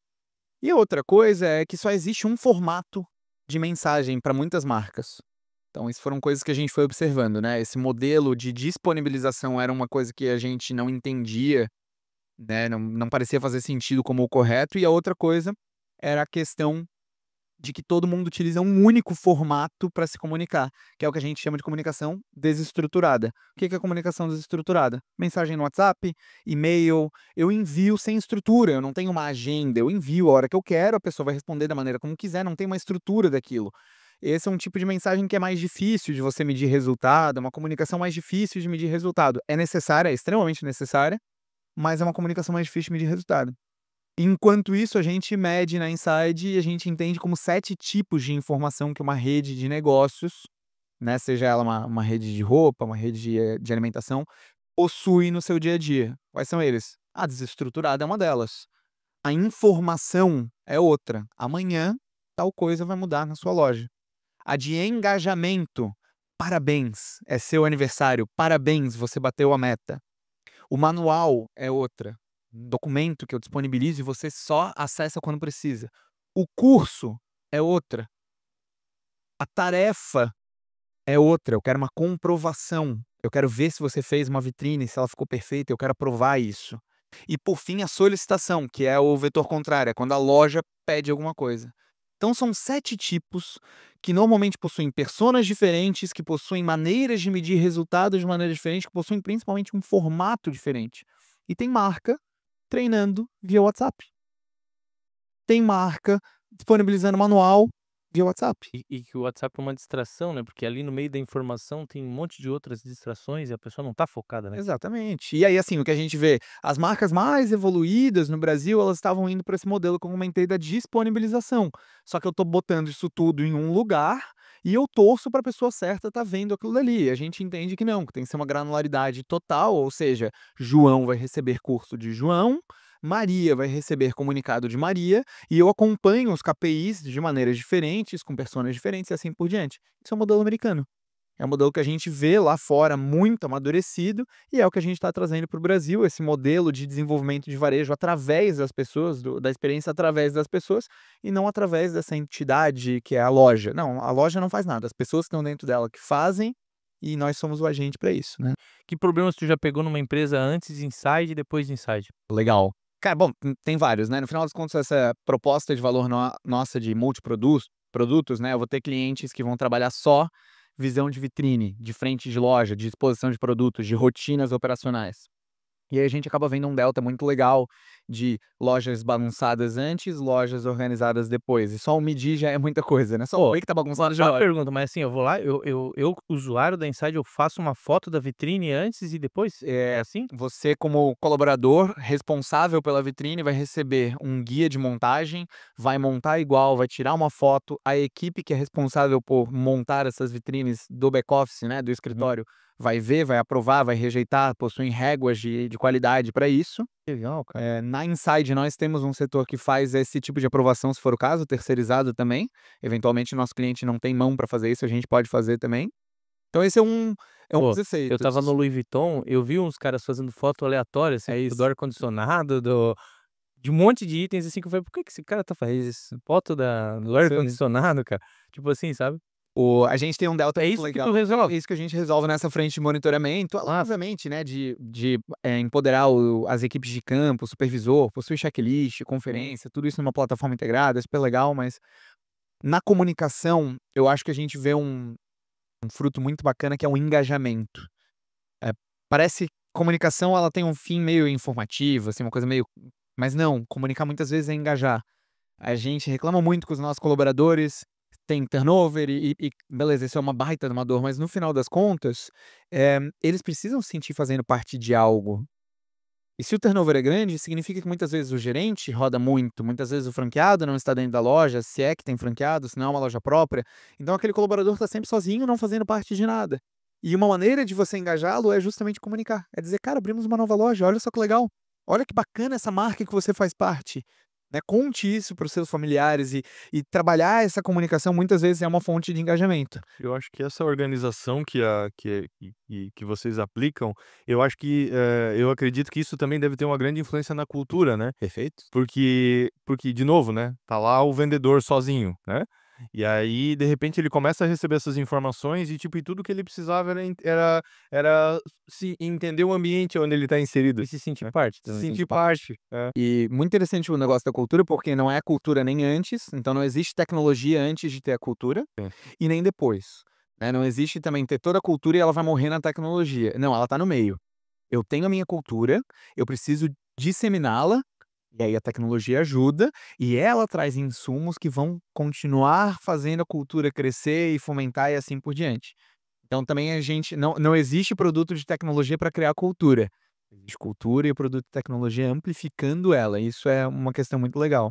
E a outra coisa é que só existe um formato de mensagem pra muitas marcas. Então isso foram coisas que a gente foi observando, né, esse modelo de disponibilização era uma coisa que a gente não entendia, né, não parecia fazer sentido como o correto, e a outra coisa era a questão de que todo mundo utiliza um único formato para se comunicar, que é o que a gente chama de comunicação desestruturada. O que que é comunicação desestruturada? Mensagem no WhatsApp, e-mail, eu envio sem estrutura, eu não tenho uma agenda, eu envio a hora que eu quero, a pessoa vai responder da maneira como quiser, não tem uma estrutura daquilo. Esse é um tipo de mensagem que é mais difícil de você medir resultado, é uma comunicação mais difícil de medir resultado. É necessária, é extremamente necessária, mas é uma comunicação mais difícil de medir resultado. Enquanto isso, a gente mede na Inside e a gente entende como 7 tipos de informação que uma rede de negócios, né, seja ela uma rede de roupa, uma rede de alimentação, possui no seu dia a dia. Quais são eles? A desestruturada é uma delas. A informação é outra. Amanhã, tal coisa vai mudar na sua loja. A de engajamento parabéns, é seu aniversário, parabéns, você bateu a meta. O manual é outra, um documento que eu disponibilizo e você só acessa quando precisa. O curso é outra. A tarefa é outra, eu quero uma comprovação. Eu quero ver se você fez uma vitrine, se ela ficou perfeita, eu quero aprovar isso. E por fim, a solicitação, que é o vetor contrário, é quando a loja pede alguma coisa. Então são 7 tipos que normalmente possuem personas diferentes, que possuem maneiras de medir resultados de maneira diferente, que possuem principalmente um formato diferente. E tem marca treinando via WhatsApp. Tem marca disponibilizando manual via WhatsApp. E que o WhatsApp é uma distração, né, porque ali no meio da informação tem um monte de outras distrações e a pessoa não tá focada, né. Exatamente. E aí, assim, o que a gente vê, as marcas mais evoluídas no Brasil, elas estavam indo para esse modelo que eu comentei da disponibilização. Só que eu tô botando isso tudo em um lugar e eu torço para a pessoa certa estar vendo aquilo dali. A gente entende que não, que tem que ser uma granularidade total, ou seja, João vai receber curso de João, Maria vai receber comunicado de Maria, e eu acompanho os KPIs de maneiras diferentes, com personas diferentes e assim por diante. Isso é o modelo americano. É um modelo que a gente vê lá fora muito amadurecido e é o que a gente está trazendo para o Brasil, esse modelo de desenvolvimento de varejo através das pessoas, da experiência através das pessoas e não através dessa entidade que é a loja. Não, a loja não faz nada, as pessoas que estão dentro dela que fazem e nós somos o agente para isso, né? Que problemas tu já pegou numa empresa antes de Inside e depois de Inside? Legal. Cara, bom, tem vários, né? No final das contas, essa proposta de valor nossa de multiprodutos, né? Eu vou ter clientes que vão trabalhar só visão de vitrine, de frente de loja, de exposição de produtos, de rotinas operacionais. E aí a gente acaba vendo um delta muito legal de lojas bagunçadas antes, lojas organizadas depois. E só o medir já é muita coisa, né? Só o Pô, que tá bagunçado já Só é uma ótimo. pergunta, mas assim, eu vou lá, eu usuário da Inside, eu faço uma foto da vitrine antes e depois? É assim? Você, como colaborador responsável pela vitrine, vai receber um guia de montagem, vai montar igual, vai tirar uma foto. A equipe que é responsável por montar essas vitrines do back-office, né, do Uhum. escritório, vai ver, vai aprovar, vai rejeitar, possuem réguas de qualidade para isso. Legal, cara. Na Inside, nós temos um setor que faz esse tipo de aprovação, se for o caso, terceirizado também. Eventualmente, nosso cliente não tem mão para fazer isso, a gente pode fazer também. Então, esse é um dos Pô, eu efeitos. estava no Louis Vuitton, eu vi uns caras fazendo foto aleatória, assim, É tipo, do isso. ar-condicionado, de um monte de itens, assim, que eu falei: "Por que que esse cara tá fazendo isso? Foto do Sim. ar-condicionado, cara?" Tipo assim, sabe. A gente tem um delta É muito isso que legal. tu Não, é resolve? isso que a gente resolve nessa frente de monitoramento, além, Massa. obviamente, né, de empoderar as equipes de campo, o supervisor, possui checklist, conferência, tudo isso numa plataforma integrada, é super legal, mas na comunicação, eu acho que a gente vê um fruto muito bacana que é o engajamento. Eh, parece comunicação ela tem um fim meio informativo, assim, uma coisa meio mas não, comunicar muitas vezes é engajar. A gente reclama muito com os nossos colaboradores, tem turnover e beleza, isso é uma baita de uma dor, mas no final das contas, eles precisam se sentir fazendo parte de algo. E se o turnover é grande, significa que muitas vezes o gerente roda muito, muitas vezes o franqueado não está dentro da loja, se é que tem franqueado, se não é uma loja própria. Então aquele colaborador está sempre sozinho, não fazendo parte de nada. E uma maneira de você engajá-lo é justamente comunicar. É dizer, cara, abrimos uma nova loja, olha só que legal. Olha que bacana essa marca que você faz parte. Né? Conte isso para os seus familiares e trabalhar essa comunicação muitas vezes é uma fonte de engajamento. Eu acho que essa organização que vocês aplicam, eu acho que, eu acredito que isso também deve ter uma grande influência na cultura, né. Perfeito? Porque de novo, né, tá lá o vendedor sozinho, né, e aí de repente ele começa a receber essas informações e tipo, e tudo que ele precisava era se entender o ambiente onde ele tá inserido, E se sentir né. parte Se também. sentir parte. É. E muito interessante o negócio da cultura, porque não é cultura nem antes, então não existe tecnologia antes de ter a cultura, Sim. e nem depois, né, não existe também ter toda a cultura e ela vai morrer na tecnologia, não, ela tá no meio. Eu tenho a minha cultura, eu preciso disseminá-la, e aí a tecnologia ajuda, e ela traz insumos que vão continuar fazendo a cultura crescer e fomentar e assim por diante. Então também a gente não existe produto de tecnologia para criar cultura. Existe cultura e o produto de tecnologia amplificando ela, isso é uma questão muito legal.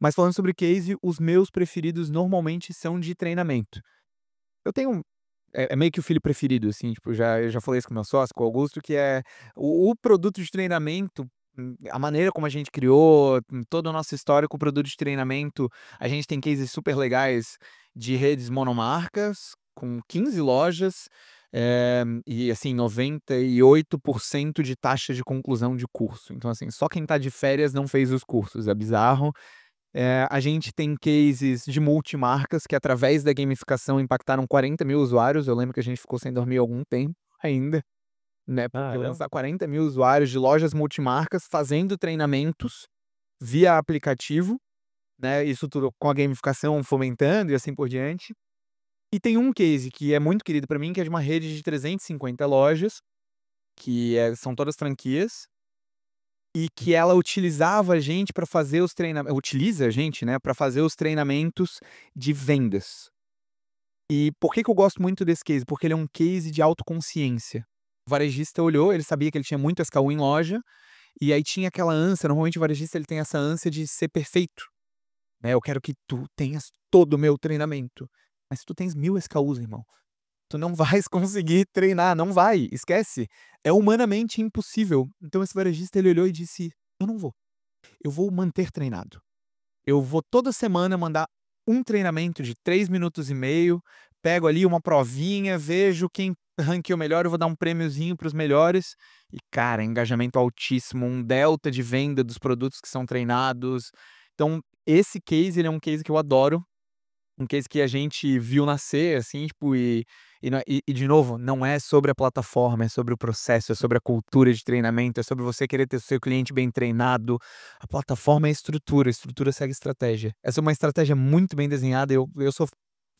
Mas falando sobre case, os meus preferidos normalmente são de treinamento. Eu tenho é meio que o filho preferido, assim, tipo, eu já falei isso com meu sócio, com o Augusto, que é o produto de treinamento, a maneira como a gente criou, todo o nosso histórico, o produto de treinamento, a gente tem cases super legais de redes monomarcas, com 15 lojas, e assim, 98% de taxa de conclusão de curso. Então assim, só quem tá de férias não fez os cursos, é bizarro. A gente tem cases de multimarcas que através da gamificação impactaram 40.000 usuários, eu lembro que a gente ficou sem dormir algum tempo ainda, né, porque Caramba. lançar 40.000 usuários de lojas multimarcas fazendo treinamentos via aplicativo, né, isso tudo com a gamificação fomentando e assim por diante. E tem um case que é muito querido pra mim, que é de uma rede de 350 lojas, que são todas franquias, e que ela utilizava a gente para fazer os treinamentos, utiliza a gente, né, para fazer os treinamentos de vendas. E por que que eu gosto muito desse case? Porque ele é um case de autoconsciência. O varejista olhou, ele sabia que ele tinha muito SKU em loja, e aí tinha aquela ânsia, normalmente o varejista ele tem essa ânsia de ser perfeito, né, eu quero que tu tenhas todo o meu treinamento. Mas se tu tens 1000 SKUs, irmão, tu não vais conseguir treinar, não vai, esquece. É humanamente impossível. Então esse varejista ele olhou e disse: "Eu não vou. Eu vou manter treinado. Eu vou toda semana mandar um treinamento de 3 minutos e meio, pego ali uma provinha, vejo quem ranqueou melhor, eu vou dar um prêmiozinho para os melhores". E cara, engajamento altíssimo, um delta de venda dos produtos que são treinados. Então esse case, ele é um case que eu adoro, um case que a gente viu nascer, assim, tipo, e de novo, não é sobre a plataforma, é sobre o processo, é sobre a cultura de treinamento, é sobre você querer ter o seu cliente bem treinado. A plataforma é a estrutura segue estratégia. Essa é uma estratégia muito bem desenhada e eu sou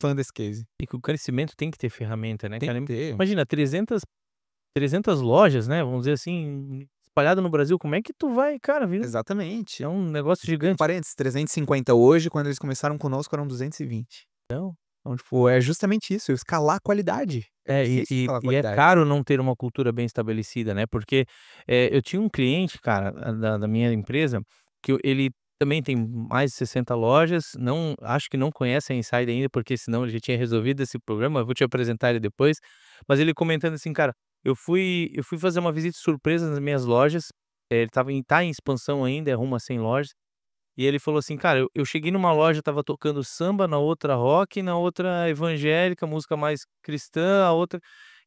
fã desse case. E que o crescimento tem que ter ferramenta, né, Tem cara? que ter. Imagina 300 lojas, né, vamos dizer assim, espalhado no Brasil, como é que tu vai, cara, Exatamente. é um negócio Um gigante. parênteses, 350 hoje, quando eles começaram conosco eram 220. Então, Então, tipo, é justamente isso, escalar a qualidade. É e difícil escalar a é qualidade. caro não ter uma cultura bem estabelecida, né, porque, eu tinha um cliente, cara, da minha empresa, que ele também tem mais de 60 lojas, não acho que não conhece a Inside ainda, porque senão ele já tinha resolvido esse problema, eu vou te apresentar ele depois, mas ele comentando assim: "Cara, eu fui fazer uma visita surpresa nas minhas lojas", ele tá em expansão ainda, é rumo a 100 lojas. E ele falou assim: "Cara, eu cheguei numa loja, estava tocando samba, na outra rock, na outra evangélica, música mais cristã, a outra",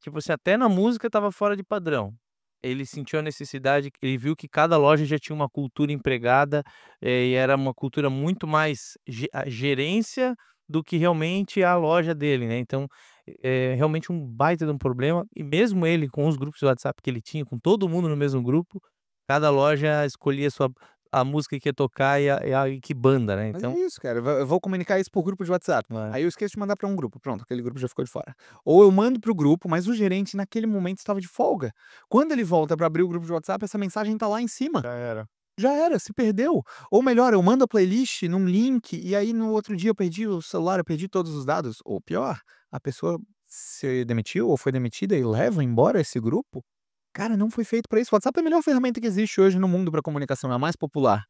tipo assim, até na música estava fora de padrão. Ele sentiu a necessidade, ele viu que cada loja já tinha uma cultura empregada, e era uma cultura muito mais a gerência do que realmente a loja dele, né. Então, é realmente um baita de um problema, e mesmo ele com os grupos de WhatsApp que ele tinha, com todo mundo no mesmo grupo, cada loja escolhia a música que ia tocar e que banda, né, Mas é então isso, cara, eu vou comunicar isso por grupo de WhatsApp, é. aí eu esqueço de mandar pra um grupo, pronto, aquele grupo já ficou de fora. Ou eu mando para o grupo, mas o gerente naquele momento estava de folga. Quando ele volta pra abrir o grupo de WhatsApp, essa mensagem tá lá em cima. Já era. Já era, se perdeu. Ou melhor, eu mando a playlist num link e aí no outro dia eu perdi o celular, eu perdi todos os dados. Ou pior, a pessoa se demitiu ou foi demitida e leva embora esse grupo. Cara, não foi feito pra isso. O WhatsApp é a melhor ferramenta que existe hoje no mundo pra comunicação, é a mais popular,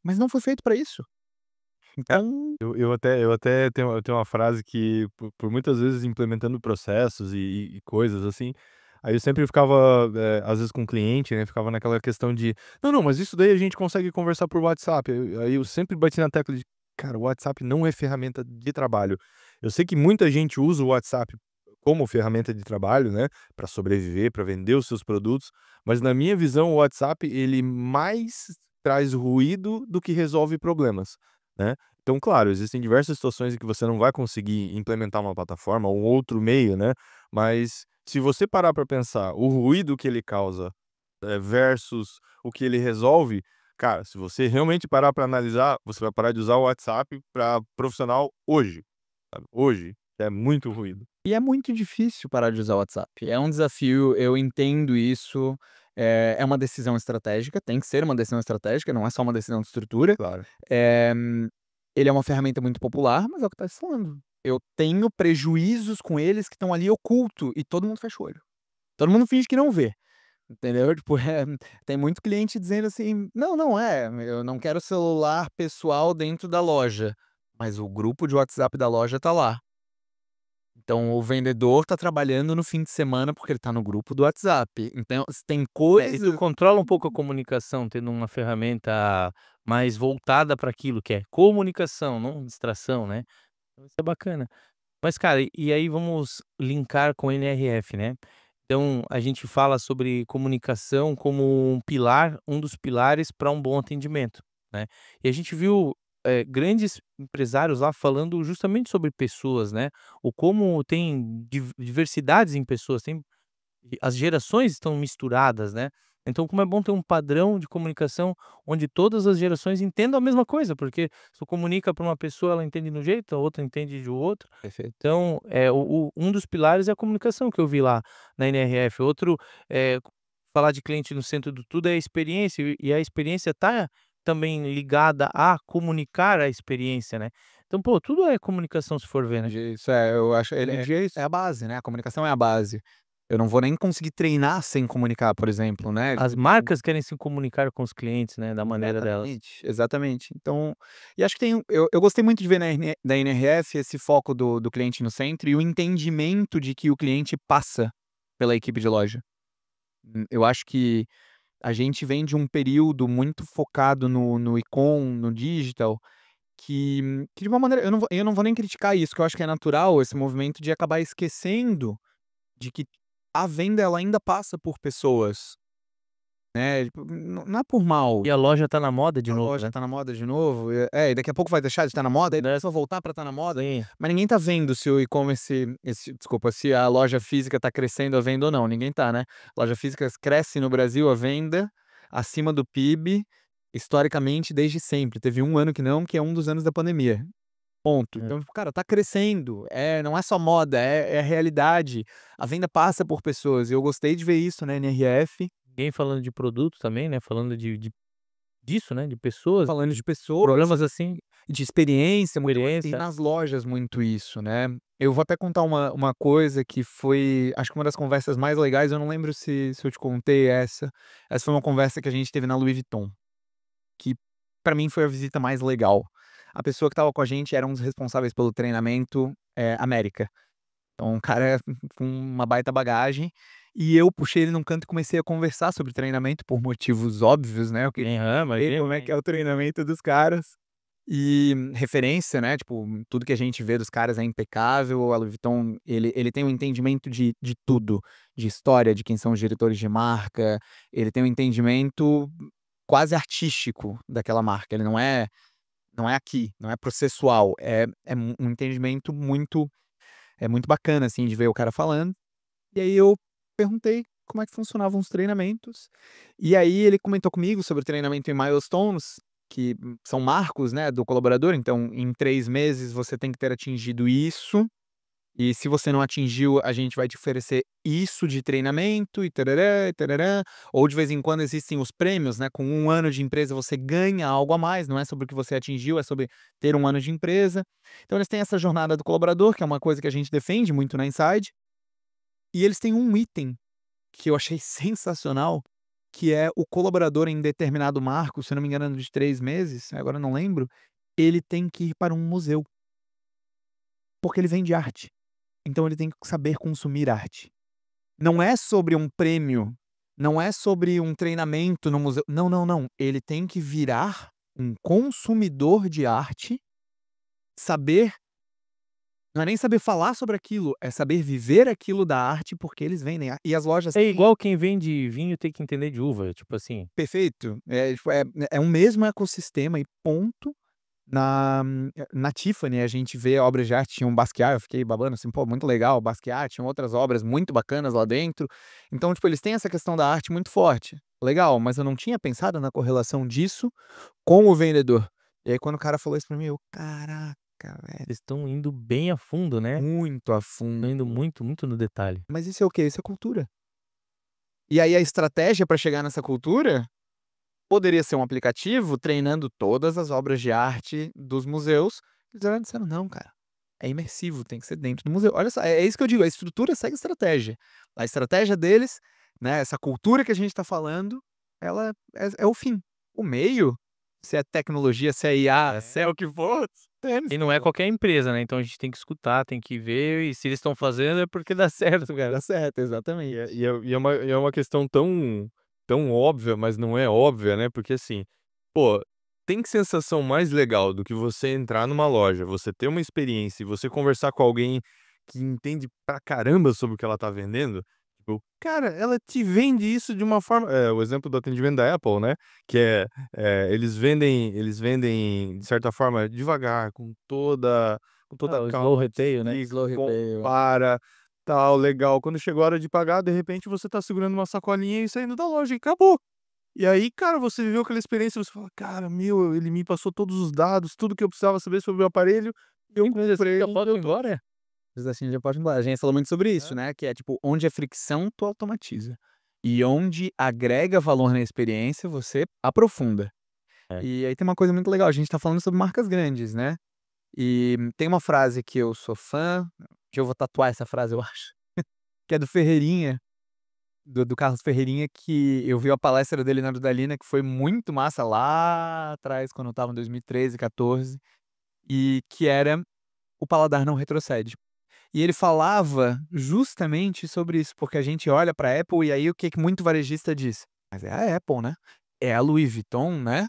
mas não foi feito pra isso. É, Então, eu até tenho uma frase que por muitas vezes implementando processos e coisas assim, aí eu sempre ficava, às vezes com o cliente, né, ficava naquela questão de: "Não, não, mas isso daí a gente consegue conversar por WhatsApp". Aí eu sempre bati na tecla de: "Cara, o WhatsApp não é ferramenta de trabalho". Eu sei que muita gente usa o WhatsApp como ferramenta de trabalho, né, para sobreviver, para vender os seus produtos, mas na minha visão o WhatsApp ele mais traz ruído do que resolve problemas, né. Então, claro, existem diversas situações em que você não vai conseguir implementar uma plataforma ou outro meio, né, mas se você parar para pensar o ruído que ele causa, versus o que ele resolve, cara, se você realmente parar para analisar, você vai parar de usar o WhatsApp para profissional hoje, sabe, hoje, é muito ruído. e é muito difícil parar de usar o WhatsApp. É um desafio, eu entendo isso, é uma decisão estratégica, tem que ser uma decisão estratégica, não é só uma decisão de estrutura. Claro. Eh, Ele é uma ferramenta muito popular, mas é o que tá se falando. Eu tenho prejuízos com eles que estão ali oculto e todo mundo fecha o olho. Todo mundo finge que não vê, entendeu? Tipo, tem muito cliente dizendo assim: "Não, não, eu não quero celular pessoal dentro da loja", mas o grupo de WhatsApp da loja tá lá. Então o vendedor tá trabalhando no fim de semana, porque ele tá no grupo do WhatsApp. Então s tem E tu coisas. controla um pouco a comunicação, tendo uma ferramenta mais voltada para aquilo que é comunicação, não distração, né. Então isso é bacana. Mas, cara, e aí vamos linkar com NRF, né. Então, a gente fala sobre comunicação como um pilar, um dos pilares para um bom atendimento, né. E a gente viu, grandes empresários lá falando justamente sobre pessoas, né, o como tem diversidades em pessoas, tem e as gerações estão misturadas, né. Então como é bom ter um padrão de comunicação onde todas as gerações entendam a mesma coisa, porque se tu comunica para uma pessoa, ela entende de um jeito, a outra entende de outro. Perfeito. Então, um dos pilares é a comunicação que eu vi lá na NRF. Outro, falar de cliente no centro do tudo é a experiência, e a experiência está também ligada a comunicar a experiência, né. Então, pô, tudo é comunicação se for ver, né. Isso eu acho ele Energia é isso. é a base, né, a comunicação é a base. Eu não vou nem conseguir treinar sem comunicar, por exemplo, né. As marcas querem se comunicar com os clientes, né, da maneira delas. Exatamente, exatamente. Então, e acho que eu gostei muito de ver da NRF esse foco do cliente no centro e o entendimento de que o cliente passa pela equipe de loja. Eu acho que a gente vem de um período muito focado no e-com, no digital, que de uma maneira eu não vou nem criticar isso, que eu acho que é natural esse movimento de acabar esquecendo de que a venda ela ainda passa por pessoas, né, tipo, não é por mal. E a loja tá na moda de A novo, loja né. tá na moda de novo, e daqui a pouco vai deixar de estar na moda, aí Né. depois vai voltar pra estar na moda, Sim. mas ninguém tá vendo se o e-commerce desculpa, se a loja física tá crescendo a venda ou não, ninguém tá, né. Loja física cresce no Brasil a venda acima do PIB, historicamente desde sempre, teve um ano que não, que é um dos anos da pandemia, ponto. É. Então, tipo, cara, tá crescendo, não é só moda, é realidade, a venda passa por pessoas, e eu gostei de ver isso na NRF. Ninguém falando de produto também, né, falando disso, né, de pessoas, Falando de pessoas, problemas assim, de experiência, muito e experiência. nas lojas muito isso, né. Eu vou até contar uma coisa que foi, acho que uma das conversas mais legais, eu não lembro se eu te contei essa foi uma conversa que a gente teve na Louis Vuitton, que pra mim foi a visita mais legal. A pessoa que estava com a gente era um dos responsáveis pelo treinamento, América. Então um cara com uma baita bagagem, e eu puxei ele num canto e comecei a conversar sobre treinamento por motivos óbvios, né, eu queria Quem ama, ver quem como é que é o treinamento dos caras. E referência, né, tipo, tudo que a gente vê dos caras é impecável, a Louis Vuitton, ele tem um entendimento de tudo, de história, de quem são os diretores de marca, ele tem um entendimento quase artístico daquela marca, ele não é aqui, não é processual, é um entendimento muito bacana, assim, de ver o cara falando. E aí eu perguntei como é que funcionavam os treinamentos, e aí ele comentou comigo sobre o treinamento em milestones, que são marcos, né, do colaborador, então em 3 meses você tem que ter atingido isso, e se você não atingiu, a gente vai te oferecer isso de treinamento e tararã, e tararã, ou de vez em quando existem os prêmios, né, com 1 ano de empresa você ganha algo a mais, não é sobre o que você atingiu, é sobre ter 1 ano de empresa. Então eles têm essa jornada do colaborador, que é uma coisa que a gente defende muito na Inside, e eles têm um item que eu achei sensacional, que é o colaborador em determinado marco, se eu não me engano de 3 meses, agora eu não lembro, ele tem que ir para um museu, porque ele vende arte, então ele tem que saber consumir arte. Não é sobre um prêmio, não é sobre um treinamento no museu, não, não, não, ele tem que virar um consumidor de arte, saber não é nem saber falar sobre aquilo, é saber viver aquilo da arte, porque eles vendem a e as lojas É têm. igual quem vende vinho tem que entender de uva, tipo assim. Perfeito. Tipo, é um mesmo ecossistema e ponto. Na Tiffany a gente vê obras de arte, tinha um Basquiat, eu fiquei babando, assim, pô, muito legal, Basquiat, tinham outras obras muito bacanas lá dentro. Então, tipo, eles têm essa questão da arte muito forte. Legal, mas eu não tinha pensado na correlação disso com o vendedor. E aí quando o cara falou isso pra mim, eu: "Caraca, velho, Eles estão indo bem a fundo, né, muito a estão fundo". indo muito, muito no detalhe. Mas isso é o quê? Isso é cultura. E aí a estratégia pra chegar nessa cultura poderia ser um aplicativo treinando todas as obras de arte dos museus. Eles disseram: "Não, cara, é imersivo, tem que ser dentro do museu". Olha só, é isso que eu digo, a estrutura segue a estratégia. A estratégia deles, né, essa cultura que a gente tá falando, ela é o fim. O meio, se é tecnologia, se é IA, se é o que for, E não é qualquer empresa, né, então a gente tem que escutar, tem que ver, e se eles estão fazendo é porque dá certo, cara. dá certo, exatamente. E é uma questão tão óbvia, mas não é óbvia, né, porque assim, pô, tem sensação mais legal do que você entrar numa loja, você ter uma experiência e você conversar com alguém que entende pra caramba sobre o que ela tá vendendo? Tipo, cara, ela te vende isso de uma forma o exemplo do atendimento da Apple, né, que eles vendem de certa forma devagar, com toda O calma, slow retail, né? Slow retail. compara, tal, legal. Quando chegou a hora de pagar, de repente você tá segurando uma sacolinha e saindo da loja e acabou. E aí, cara, você viveu aquela experiência, você fala: "Cara, meu, ele me passou todos os dados, tudo que eu precisava saber sobre o aparelho, eu comprei, Já pode ir eu tô". embora? Os assim já pode mudar. A gente falou muito sobre isso, É. né, que é tipo, onde é fricção, tu automatiza. E onde agrega valor na experiência, você aprofunda. É. E aí tem uma coisa muito legal, a gente tá falando sobre marcas grandes, né, e tem uma frase que eu sou fã, que eu vou tatuar essa frase eu acho, que é do Ferreirinha, do Carlos Ferreirinha, que eu vi a palestra dele na Dudalina, que foi muito massa lá atrás, quando eu estava em 2013, 14, e que era "O paladar não retrocede". E ele falava justamente sobre isso, porque a gente olha pra Apple e aí o que que muito varejista diz: "Mas é a Apple, né? É a Louis Vuitton, né?".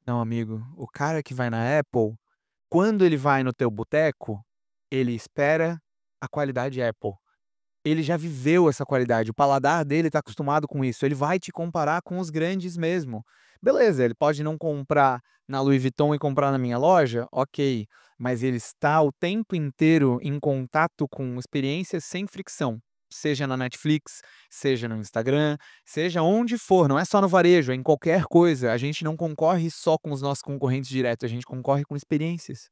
Não, amigo, o cara que vai na Apple, quando ele vai no teu boteco, ele espera a qualidade Apple. Ele já viveu essa qualidade, o paladar dele tá acostumado com isso, ele vai te comparar com os grandes mesmo. Beleza, ele pode não comprar na Louis Vuitton e comprar na minha loja, ok, mas ele está o tempo inteiro em contato com experiências sem fricção, seja na Netflix, seja no Instagram, seja onde for, não é só no varejo, é em qualquer coisa. A gente não concorre só com os nossos concorrentes diretos, a gente concorre com experiências.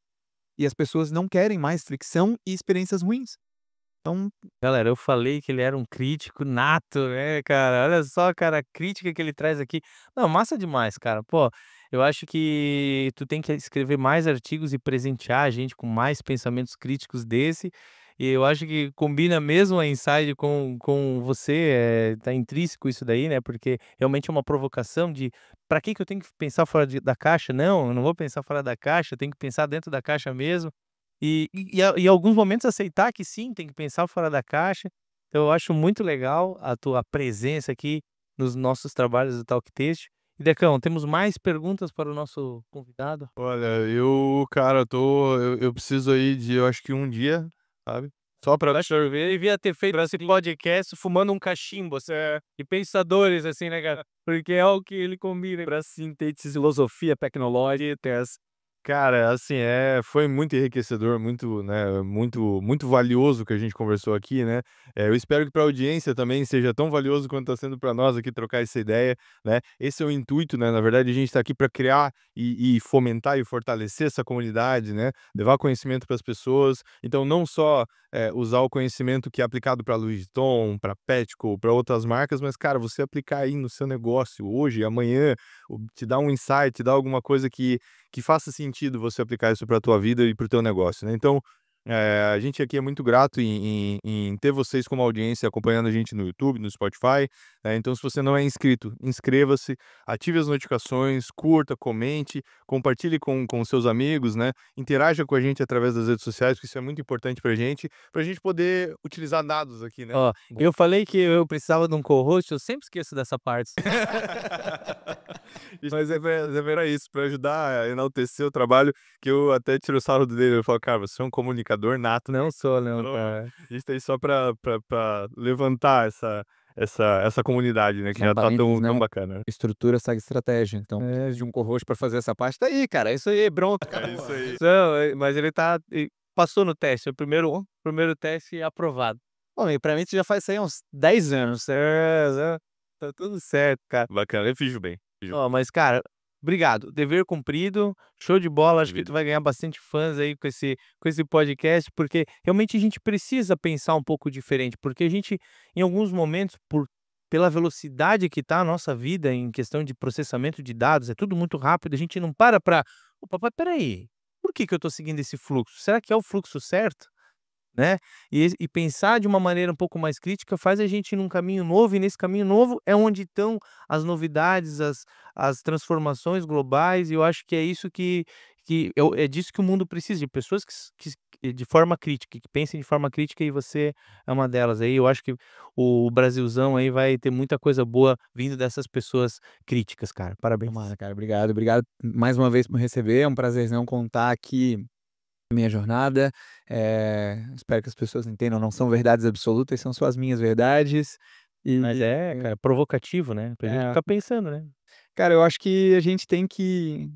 E as pessoas não querem mais fricção e experiências ruins. Então, Galera, eu falei que ele era um crítico nato, né, cara? Olha só, cara, a crítica que ele traz aqui. Não, massa demais, cara. Pô, eu acho que tu tem que escrever mais artigos e presentear a gente com mais pensamentos críticos desse. E eu acho que combina mesmo a Inside com você, tá intrínseco isso daí, né? Porque realmente é uma provocação de pra que que eu tenho que pensar fora da caixa? Não, eu não vou pensar fora da caixa, eu tenho que pensar dentro da caixa mesmo. Em alguns momentos aceitar que sim, tem que pensar fora da caixa. Então eu acho muito legal a tua presença aqui nos nossos trabalhos do Talk Têxtil. E Decão, temos mais perguntas para o nosso convidado? Olha, cara, eu preciso aí de, eu acho que um dia, sabe, só pra Absorver, devia ter feito esse podcast fumando um cachimbo, assim, e pensadores, assim, né, cara? Porque é o que ele combina. pra sintetizar filosofia tecnológica. Cara, assim, foi muito enriquecedor, muito, né, muito valioso o que a gente conversou aqui, né. Eu espero que para a audiência também seja tão valioso quanto está sendo para nós aqui trocar essa ideia, né. Esse é o intuito, né, na verdade a gente está aqui para criar e fomentar e fortalecer essa comunidade, né, levar conhecimento para as pessoas. Então não só, usar o conhecimento que é aplicado para Louis Vuitton, para Petco, para outras marcas, mas, cara, você aplicar aí no seu negócio hoje, amanhã, te dar um insight, te dar alguma coisa que faça sentido você aplicar isso para a tua vida e para o teu negócio, né. Então, a gente aqui é muito grato em ter vocês como audiência acompanhando a gente no YouTube, no Spotify, então se você não é inscrito, inscreva-se, ative as notificações, curta, comente, compartilhe com seus amigos, né, interaja com a gente através das redes sociais, porque isso é muito importante pra gente poder utilizar dados aqui, né. Ó, eu falei que eu precisava de um co-host, eu sempre esqueço dessa parte. Mas era isso, pra ajudar a enaltecer o trabalho, que eu até tiro o sarro dele, eu falo: "Cara, você é um comunicador nato, né". Não sou não, Então, cara. a gente tá aí só pra levantar essa comunidade, né, que só um já tá parênteses, tão né, bacana. estrutura segue estratégia, então precisa de um co-host pra fazer essa parte, tá aí cara, é isso aí, pronto, É acabou. isso aí. Não, mas ele passou no teste, o primeiro teste aprovado. Bom, e pra mim tu já faz isso aí há uns 10 anos. Tá tudo certo, cara. Bacana, eu fiz bem, fiz Ó, mas cara, obrigado, dever cumprido, show de bola, acho que tu devido. vai ganhar bastante fãs aí com esse podcast, porque realmente a gente precisa pensar um pouco diferente, porque a gente, em alguns momentos, pela velocidade que tá a nossa vida em questão de processamento de dados, é tudo muito rápido, a gente não para. "Opa, mas espera aí, por que que eu tô seguindo esse fluxo? Será que é o fluxo certo?", né, e pensar de uma maneira um pouco mais crítica faz a gente ir num caminho novo, e nesse caminho novo é onde estão as novidades, as transformações globais, e eu acho que é isso que é disso que o mundo precisa, de pessoas que de forma crítica, que pensem de forma crítica e você é uma delas aí. Eu acho que o Brasilzão aí vai ter muita coisa boa vindo dessas pessoas críticas, cara. Parabéns. Tomara, cara. Obrigado. Obrigado mais uma vez por me receber. É um prazerzão contar aqui a minha jornada. Espero que as pessoas entendam, não são verdades absolutas, são só as minhas verdades. Mas cara, provocativo, né? Pra gente ficar pensando, né? Cara, eu acho que a gente tem que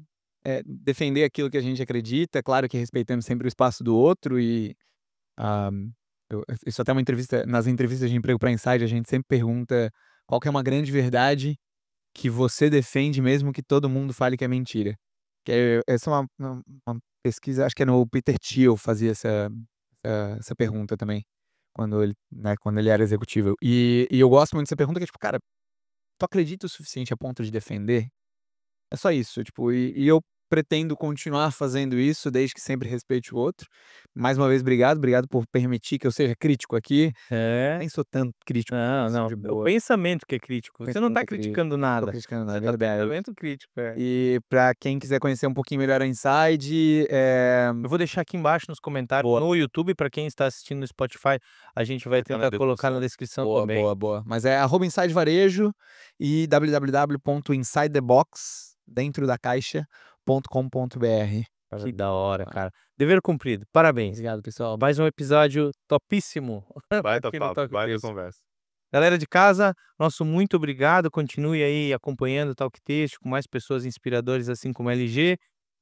defender aquilo que a gente acredita, claro que respeitando sempre o espaço do outro e isso até é uma entrevista, nas entrevistas de emprego para Inside, a gente sempre pergunta qual que é uma grande verdade que você defende mesmo que todo mundo fale que é mentira. Essa é uma pesquisa, acho que é no Peter Thiel fazia essa pergunta também, quando ele era executivo. E eu gosto muito dessa pergunta, que é tipo, cara, tu acredita o suficiente a ponto de defender? É só isso, tipo, e eu pretendo continuar fazendo isso, desde que sempre respeite o outro. Mais uma vez, obrigado por permitir que eu seja crítico aqui. Nem sou tanto crítico. Não, de é o boa. pensamento que é crítico. Você não tá criticando Tô nada. criticando nada, é Você tá verdade. pensamento crítico, E pra quem quiser conhecer um pouquinho melhor a Inside, Eu vou deixar aqui embaixo nos comentários, no YouTube, pra quem está assistindo no Spotify, a gente vai tentar colocar na descrição também. boa. Mas é @Inside Varejo e www.insidethebox, dentro da caixa.com.br. Que da hora, cara. Dever cumprido. Parabéns. Obrigado, pessoal. Mais um episódio topíssimo. Baita aqui no papo, Talk baita Texto. conversa. Galera de casa, nosso muito obrigado. Continue aí acompanhando o Talk Texto com mais pessoas inspiradoras assim como a LG.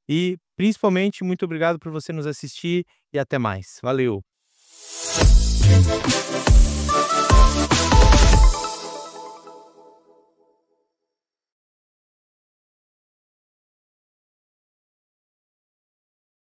E, principalmente, muito obrigado por você nos assistir e até mais. Valeu!